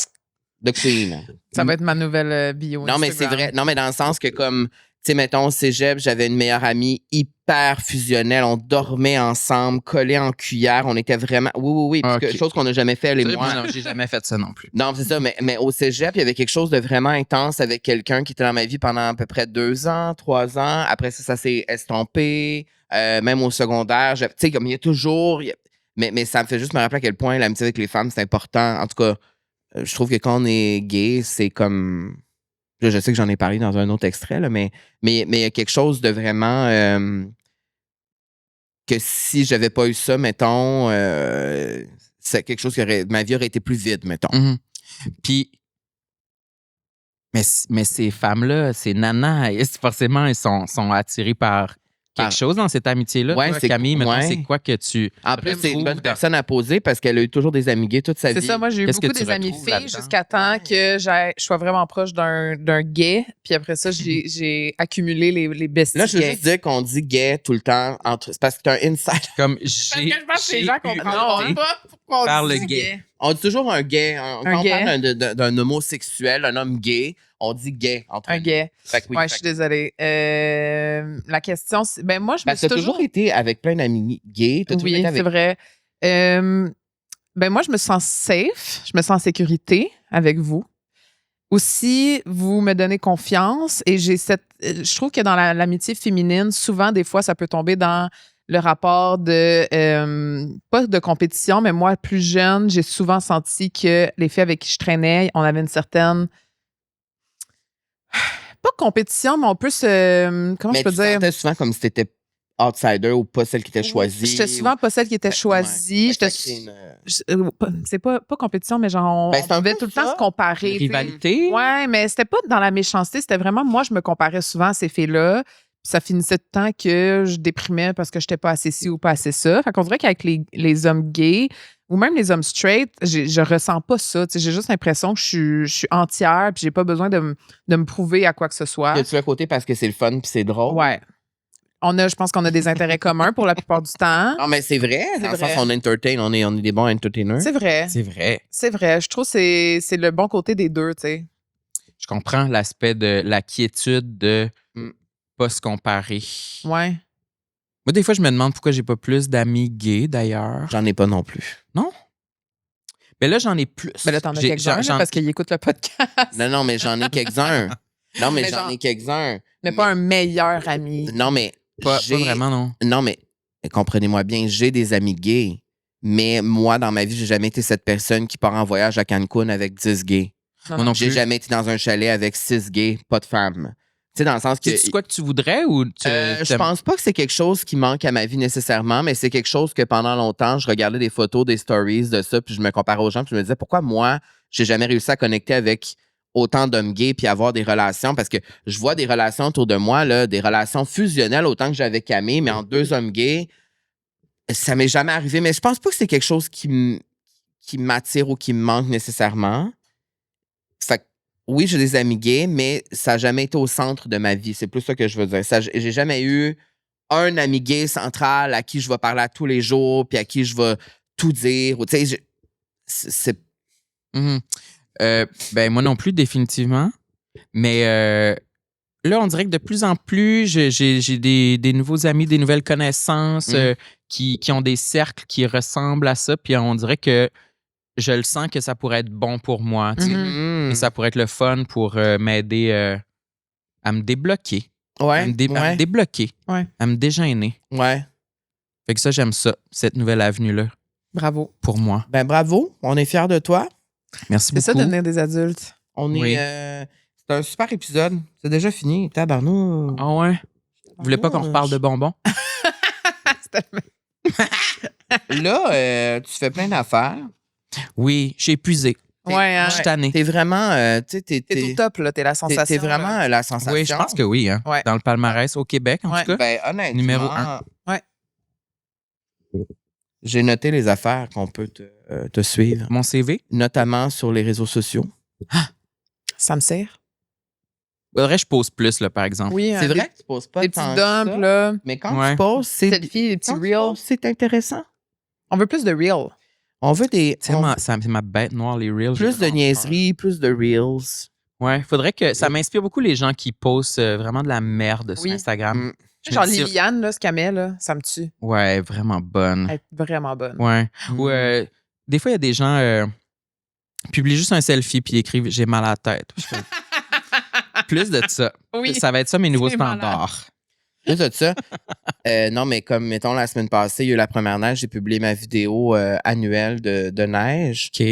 The Queen. Ça va être ma nouvelle bio. Non, mais c'est Instagram. vrai. Non, mais dans le sens que, comme, tu sais, mettons, au cégep, j'avais une meilleure amie hyper fusionnel. On dormait ensemble, collés en cuillère. On était vraiment... Oui. Okay. Chose qu'on n'a jamais fait, les moi. Non, j'ai jamais fait ça non plus. Non, c'est ça. Mais au cégep, il y avait quelque chose de vraiment intense avec quelqu'un qui était dans ma vie pendant à peu près 2 ans, 3 ans. Après ça s'est estompé. Même au secondaire. Tu sais, comme il y a toujours... Mais ça me fait juste me rappeler à quel point l'amitié avec les femmes, c'est important. En tout cas, je trouve que quand on est gay, c'est comme... Là, je sais que j'en ai parlé dans un autre extrait, là, mais il y a quelque chose de vraiment... que si j'avais pas eu ça, mettons, c'est quelque chose ma vie aurait été plus vide, mettons. Mm-hmm. Puis, mais ces femmes-là, ces nanas, forcément, elles sont attirées par quelque chose dans cette amitié-là. Ouais, toi, Camille, maintenant, c'est quoi que tu... En plus, c'est une bonne personne à poser parce qu'elle a eu toujours des amis gays toute sa vie. C'est ça, moi, j'ai eu beaucoup des amis filles jusqu'à temps que je sois vraiment proche d'un gay. Puis après ça, j'ai accumulé les besties. Là, je veux juste dire qu'on dit gay tout le temps. C'est parce que t'as un inside. Comme je pense que les gens comprennent pas pourquoi par on le dit gay. On dit toujours un gay. Quand on parle d'un homosexuel, un homme gay, on dit gay. Un gay. Je suis désolée. La question, c'est... Ben moi, je me suis toujours été avec plein d'amis gays. Oui, c'est vrai. Ben moi, je me sens safe. Je me sens en sécurité avec vous. Aussi, vous me donnez confiance et je trouve que dans l'amitié féminine, souvent, des fois, ça peut tomber dans le rapport de, pas de compétition, mais moi, plus jeune, j'ai souvent senti que les filles avec qui je traînais, on avait une certaine, pas compétition, mais on peut comment je peux dire? C'était souvent comme si t'étais outsider ou pas celle qui était choisie. J'étais souvent pas celle qui était choisie. C'est pas compétition, mais genre, on pouvait tout le temps se comparer. Rivalité? Ouais, mais c'était pas dans la méchanceté. C'était vraiment, moi, je me comparais souvent à ces filles-là. Ça finissait de temps que je déprimais parce que j'étais pas assez ci ou pas assez ça. Fait qu'on dirait qu'avec les hommes gays ou même les hommes straight, je ressens pas ça. J'ai juste l'impression que je suis entière puis j'ai pas besoin de me prouver à quoi que ce soit. Y a-tu le côté parce que c'est le fun puis c'est drôle? Ouais. Je pense qu'on a des intérêts communs pour la plupart du temps. Non, mais c'est vrai. Dans le sens qu'on entertain, on est des bons entertainers. C'est vrai. C'est vrai. C'est vrai. Je trouve que c'est le bon côté des deux, tu sais. Je comprends l'aspect de la quiétude de pas se comparer. Ouais. Moi, des fois, je me demande pourquoi j'ai pas plus d'amis gays, d'ailleurs. J'en ai pas non plus. Non? Mais là, j'en ai plus. Mais là, t'en as quelques-uns parce qu'il écoute le podcast. Non, mais j'en ai quelques-uns. Non, mais j'en ai quelques-uns. Mais pas un meilleur ami. Non, mais... Pas vraiment, non. Non, mais comprenez-moi bien, j'ai des amis gays, mais moi, dans ma vie, j'ai jamais été cette personne qui part en voyage à Cancun avec 10 gays. Non, j'ai jamais été dans un chalet avec 6 gays, pas de femmes. Tu sais, dans le sens que... C'est quoi que tu voudrais ou je pense pas que c'est quelque chose qui manque à ma vie nécessairement, mais c'est quelque chose que pendant longtemps, je regardais des photos, des stories de ça, puis je me comparais aux gens, puis je me disais, pourquoi moi, j'ai jamais réussi à connecter avec autant d'hommes gays puis avoir des relations, parce que je vois des relations autour de moi, là, des relations fusionnelles autant que j'avais Camille, mais en 2 hommes gays, ça m'est jamais arrivé. Mais je pense pas que c'est quelque chose qui m'attire ou qui me manque nécessairement. Fait que, oui, j'ai des amis gays, mais ça n'a jamais été au centre de ma vie. C'est plus ça que je veux dire. J'ai jamais eu un ami gay central à qui je vais parler à tous les jours puis à qui je vais tout dire. Tu sais, c'est... ben moi non plus, définitivement. Mais là, on dirait que de plus en plus, j'ai des nouveaux amis, des nouvelles connaissances qui ont des cercles qui ressemblent à ça. Puis on dirait que je le sens que ça pourrait être bon pour moi. Et ça pourrait être le fun pour m'aider à me débloquer. Ouais, à me débloquer. Ouais. À me dégêner. Ouais. Fait que ça, j'aime ça, cette nouvelle avenue-là. Bravo. Pour moi. Ben bravo, on est fiers de toi. Merci beaucoup. C'est ça, devenir des adultes. On est... c'est un super épisode. C'est déjà fini. Tabarnou. Ah ouais? Vous voulez pas qu'on reparle de bonbons? Là, tu fais plein d'affaires. Oui, j'ai épuisé. Ouais, hein? Je suis tanné. T'es vraiment... T'es au top, là. T'es la sensation. T'es vraiment la sensation. Oui, je pense que oui. Hein? Ouais. Dans le palmarès au Québec, en tout cas. Ben, honnêtement... Numéro 1. Ouais. J'ai noté les affaires qu'on peut te suivre. Mon CV? Notamment sur les réseaux sociaux. Ça me sert. Faudrait que je pose plus, là, par exemple. Oui, c'est vrai que tu poses pas des tant petits que dumps, ça, là. mais quand tu poses, c'est... Selfie, des petits reels. C'est intéressant. On veut plus de reels. On veut des... C'est ma bête noire, les reels. Plus de niaiseries, plus de reels. Ouais, faudrait que... Ça m'inspire beaucoup les gens qui postent vraiment de la merde sur Instagram. Genre Liliane, là, ce qu'elle met, là, ça me tue. Ouais, vraiment bonne. Elle est vraiment bonne. Ouais. Ou des fois, il y a des gens publient juste un selfie puis écrivent « J'ai mal à la tête ». Plus de ça. Oui. Ça va être ça mes nouveaux C'est malade. standards. Plus de ça. Non, mais comme, mettons, la semaine passée, il y a eu la première neige, j'ai publié ma vidéo annuelle de neige. OK.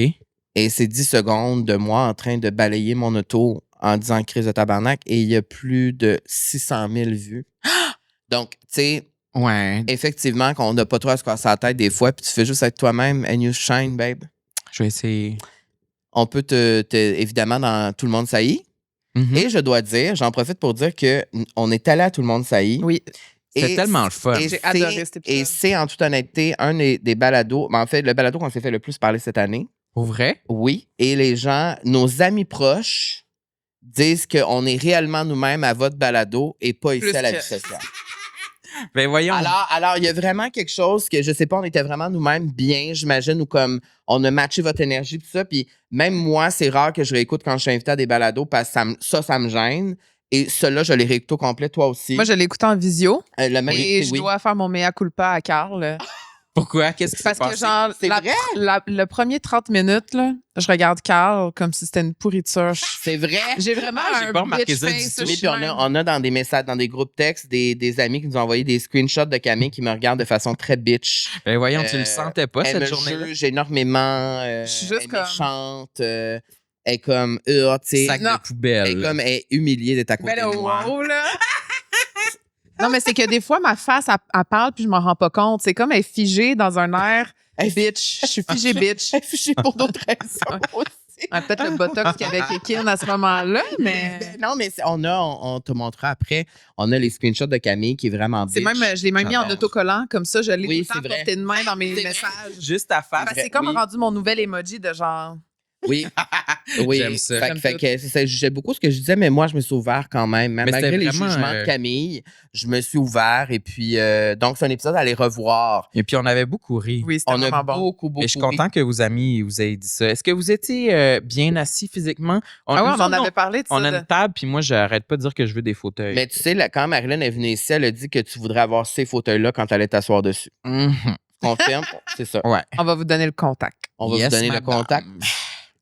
Et c'est 10 secondes de moi en train de balayer mon auto en disant crise de tabarnak. Et il y a plus de 600 000 vues. Donc, tu sais, Ouais. effectivement, qu'on n'a pas trop à se casser la tête des fois, puis tu fais juste être toi-même and you shine, babe. Je vais essayer. On peut évidemment, dans Tout le monde saillit. Mhm. Et je dois dire, j'en profite pour dire qu'on est allé à Tout le monde saillit. Oui. C'est Et tellement le fun. et J'ai c'est- adoré cet épisode. Et c'est, en toute honnêteté, un des balados, mais en fait, le balado qu'on s'est fait le plus parler cette année. Pour vrai? Oui. Et les gens, nos amis proches, disent qu'on est réellement nous-mêmes à votre balado et pas ici Plus à la que- vie sociale. Ben voyons. Alors, il y a vraiment quelque chose que, je sais pas, on était vraiment nous-mêmes bien, j'imagine, ou comme on a matché votre énergie, tout ça. Puis même moi, c'est rare que je réécoute quand je suis invité à des balados parce que ça me gêne. Et ceux-là, je les réécoute au complet, toi aussi. Moi, je l'ai écouté en visio Le même et oui. je dois faire mon mea culpa à Carl. Pourquoi? Qu'est-ce qui s'est Parce que, passé? genre, C'est vrai? le premier 30 minutes, là, je regarde Carl comme si c'était une pourriture. C'est vrai. J'ai vraiment J'ai un pas remarqué bitch ça du face, tout. je Oui, suis puis même- on a dans des messages, dans des groupes textes, des amis qui nous ont envoyé des screenshots de Camille qui me regardent de façon très bitch. Ben voyons, tu le Euh, sentais pas Elle cette me journée-là? juge énormément. Je suis juste elle est comme- méchante. Elle est comme, tu sais. Sac Non. de poubelle. Elle est comme, elle est humiliée d'être à côté Ben là, de moi. wow, là. Non, mais c'est que des fois, ma face, elle parle puis je m'en rends pas compte. C'est comme elle est figée dans un air bitch. Je suis figée bitch. Elle est fichée pour d'autres raisons aussi. Ah, peut-être le botox qu'il y avait Kékin à ce moment-là, mais. Non, mais on te montrera après. On a les screenshots de Camille qui est vraiment C'est bitch. même, je l'ai même mis en J'adore. autocollant, comme ça, je l'ai Oui, tout le temps c'est vrai. porté de main dans mes C'est vrai. messages. Juste ta face. Parce que c'est comme oui. rendu mon nouvel emoji de genre. Oui. Oui. J'aime ça. Fait, J'aime fait tout. que c'est jugeais beaucoup ce que je disais, mais moi, je me suis ouvert quand même. Mais Malgré c'était les vraiment, jugements de Camille, je me suis ouvert. Et puis, donc, c'est un épisode à aller revoir. Et puis, on avait beaucoup ri. Oui, c'était On a vraiment bon. beaucoup. Et je suis content que vos amis vous aient dit ça. Est-ce que vous étiez bien assis physiquement? Ah ouais, on en nous, avait parlé de ça. On a une table, puis moi, j'arrête pas de dire que je veux des fauteuils. Mais tu sais, là, quand Marilyn est venue ici, elle a dit que tu voudrais avoir ces fauteuils-là quand tu allais t'asseoir dessus. Mhm. Confirme? C'est ça. Ouais. On va vous donner le contact. On va Yes, vous donner le madame. contact.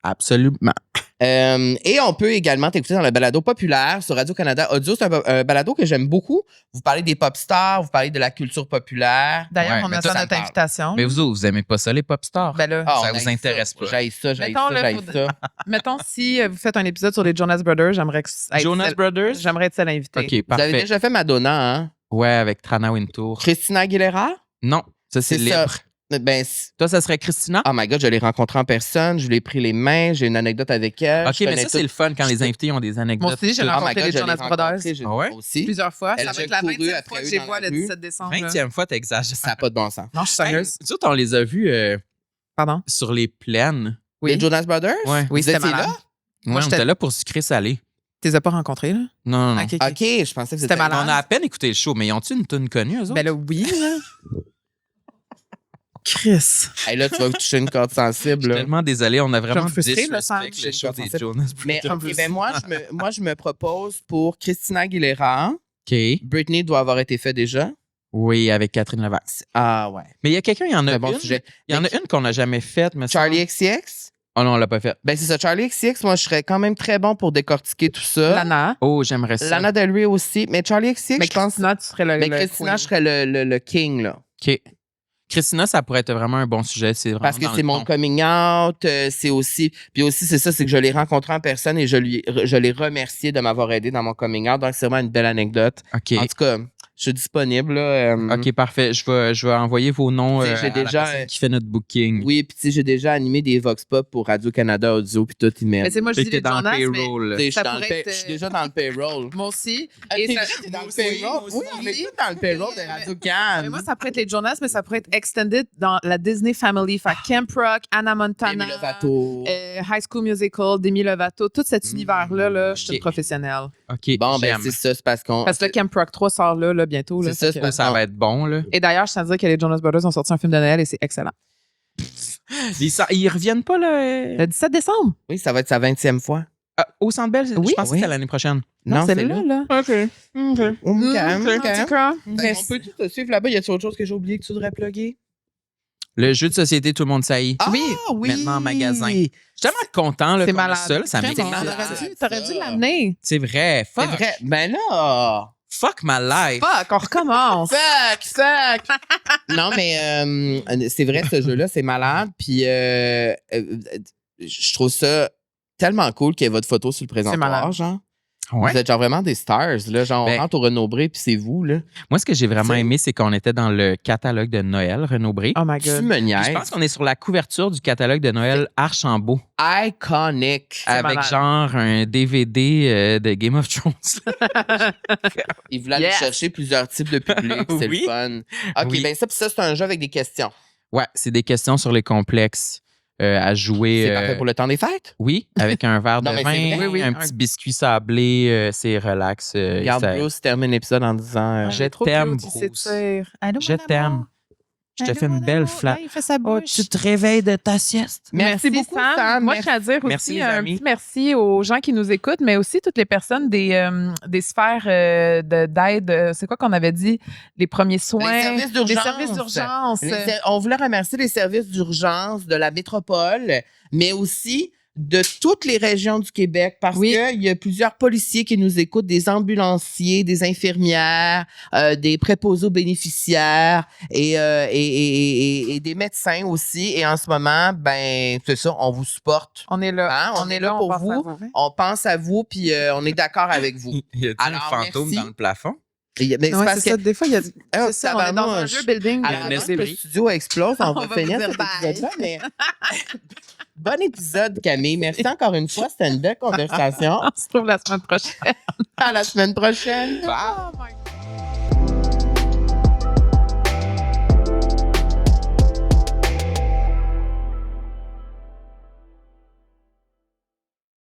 Absolument. Et on peut également t'écouter dans le balado populaire sur Radio-Canada Audio. C'est un balado que j'aime beaucoup. Vous parlez des pop stars, vous parlez de la culture populaire. D'ailleurs, Ouais, on mais attend toi, ça notre me parle. invitation. Mais vous aimez pas ça, les pop stars? Ben là, Ah, ça on vous haït intéresse pas. J'haïs ça, j'haïs Mettons, ça, là, j'haïs faut- ça. mettons, si vous faites un épisode sur les Jonas Brothers, j'aimerais être Jonas celle- Brothers? J'aimerais être celle invitée. OK, Vous avez parfait. déjà fait Madonna, hein? Ouais, avec Trana Wintour. Christina Aguilera? Non, ça, c'est C'est ça. libre. Ben, Toi, ça serait Christina? oh my God, je l'ai rencontrée en personne, je lui ai pris les mains, j'ai une anecdote avec elle. OK, je mais connais ça, c'est tout. le fun quand les invités ont des anecdotes. Moi aussi, j'ai toutes. Oh my rencontré God, les je l'ai Jonas Brothers. rencontrée, Ah ouais? aussi. Plusieurs fois. Elle Ça a va être la couru 27e après fois que eux je les dans vois la le rue. 17 décembre. là. 20e fois, t'exagères. Ça n'a pas de bon sens. Non, je suis Hey, sérieuse. nous autres, on les a vus Pardon? sur les plaines. Oui. Les Jonas Brothers? Ouais. Oui, Vous c'était étiez malade. là? Moi, Ouais, on j'étais- était là pour sucrer salé. Tu les as pas rencontrés, là? Non, non. Ok, ok. OK, je pensais que C'était malade. On a à peine écouté le show, mais ils ont-tu une tune connue, eux autres? Ben là, oui, là. Chris. Hey, là, tu vas toucher une corde Je sensible. suis là. tellement désolé, on a vraiment me frustrer, le disrespect sang. le show des Je Jonas Mais Brothers. ok, ben moi, je me propose pour Christina Aguilera. OK. Britney doit avoir été fait déjà. Oui, avec Catherine Levac. Ah ouais. Mais il y a quelqu'un, il y en a C'est un bon une. sujet. Il y en a une qu'on n'a jamais faite, mais Charlie XCX? Oh non, on l'a pas faite. Ben c'est ça, Charlie XCX, moi je serais quand même très bon pour décortiquer tout ça. Lana. Oh, j'aimerais ça. Lana Del Rey aussi. Mais Charlie XCX, Mais je pense. Christina, tu serais le. Mais le Christina, queen. je serais le king, là. OK. Christina, ça pourrait être vraiment un bon sujet. C'est vraiment Parce que dans c'est le mon ton. coming out, c'est aussi... Puis aussi, c'est ça, c'est que je l'ai rencontré en personne et je l'ai remercié de m'avoir aidé dans mon coming out. Donc, c'est vraiment une belle anecdote. OK. En tout cas, je suis disponible, là. OK, parfait. Je vais envoyer vos noms Tu sais, à j'ai la déjà, personne qui fait notre booking. Oui, puis tu sais, j'ai déjà animé des Vox Pop pour Radio-Canada Audio, puis tout, ils Mais m'aident. c'est moi, je Fait dis que t'es les dans le Jonas, mais payroll. Tu sais, je suis ça dans le pourrait pay- être, je suis déjà dans le payroll. moi aussi. Ah, Et t'es ça- vrai, t'es dans le moi payroll? aussi, Oui, on est aussi. tous dans le payroll de Mais Radio-Can. moi, ça pourrait être les Jonas, mais ça pourrait être extended dans la Disney Family. Fait Camp Rock, Anna Montana, Demi Lovato. High School Musical, Demi Lovato, tout cet univers-là, là, je suis Ok. une professionnelle. OK, Bon, ben j'aime. c'est ça, c'est parce qu'on... Parce que le Camp Rock 3 sort là bientôt. Là, C'est ça, fait c'est que- parce Ça va être bon, là. Et d'ailleurs, je tiens à dire que les Jonas Brothers ont sorti un film de Noël et c'est excellent. Ils reviennent pas, là. Le 17 décembre. Oui, ça va être sa 20e fois. Au Centre Bell, je pense que c'est l'année prochaine. Non, c'est là. OK. En tout cas, On peut tout te suivre là-bas? Y a-t-il autre chose que j'ai oublié que tu devrais plugger? Le jeu de société, tout le monde saillit. Ah, oui! Maintenant en magasin. Je suis tellement content là, c'est qu'on malade. a ça, là, ça m'excite. T'aurais dû l'amener. C'est vrai. C'est Fuck. vrai. Ben là! Fuck my life. Fuck, on recommence. Fuck! Non, mais c'est vrai, ce jeu-là, c'est malade. Puis je trouve ça tellement cool qu'il y ait votre photo sur le présentoir, malade. genre. Ouais. Vous êtes genre vraiment des stars, là. Genre, on rentre au Renaud-Bré, puis c'est vous, là. Moi, ce que j'ai vraiment aimé, c'est qu'on était dans le catalogue de Noël Renaud-Bré. Oh my Tu God. me Puis niaises. je pense qu'on est sur la couverture du catalogue de Noël Archambault. Iconic. Avec malade. genre un DVD de Game of Thrones. Il voulait aller chercher plusieurs types de publics. C'est Oui. le fun. OK, Oui. ben ça, puis ça, c'est un jeu avec des questions. Ouais, c'est des questions sur les complexes à jouer. C'est parfait pour le temps des fêtes? Oui, avec un verre de Non, mais vin, c'est vrai. Oui, un petit biscuit sablé, c'est relax. Regarde, ça- Bruce termine l'épisode en disant... Je t'aime, cute, il Bruce. s'étire. Allô, Je mon t'aime. amour? Je te Allô, fais une mon belle amour? flatte. Là, il fait sa Oh, bouche. tu te réveilles de ta sieste. Merci beaucoup, Sam. Moi, je tiens à dire Merci, aussi les un amis. petit merci aux gens qui nous écoutent, mais aussi toutes les personnes des sphères d'aide. C'est quoi qu'on avait dit? Les premiers soins. Les services d'urgence. Les services d'urgence. On voulait remercier les services d'urgence de la métropole, mais aussi de toutes les régions du Québec, parce Oui. qu'il y a plusieurs policiers qui nous écoutent, des ambulanciers, des infirmières, des préposés aux bénéficiaires et des médecins aussi. Et en ce moment, ben c'est ça, on vous supporte. On est là. Hein? On est là pour pense à vous. On pense à vous, puis on est d'accord avec vous. Y a-t-il un Alors, fantôme merci. dans le plafond? Mais c'est Ouais, parce c'est ça. que Des fois, il y a. Ah, C'est ça, on est dans un tabarnouche. jeu building. alors, un avant que le esprit. studio explose, on va va finir vous cet dire bye. épisode-là, mais... Bon épisode, Camille. Merci encore une fois. C'était une belle conversation. On se retrouve la semaine prochaine. À la semaine prochaine. Oh my God.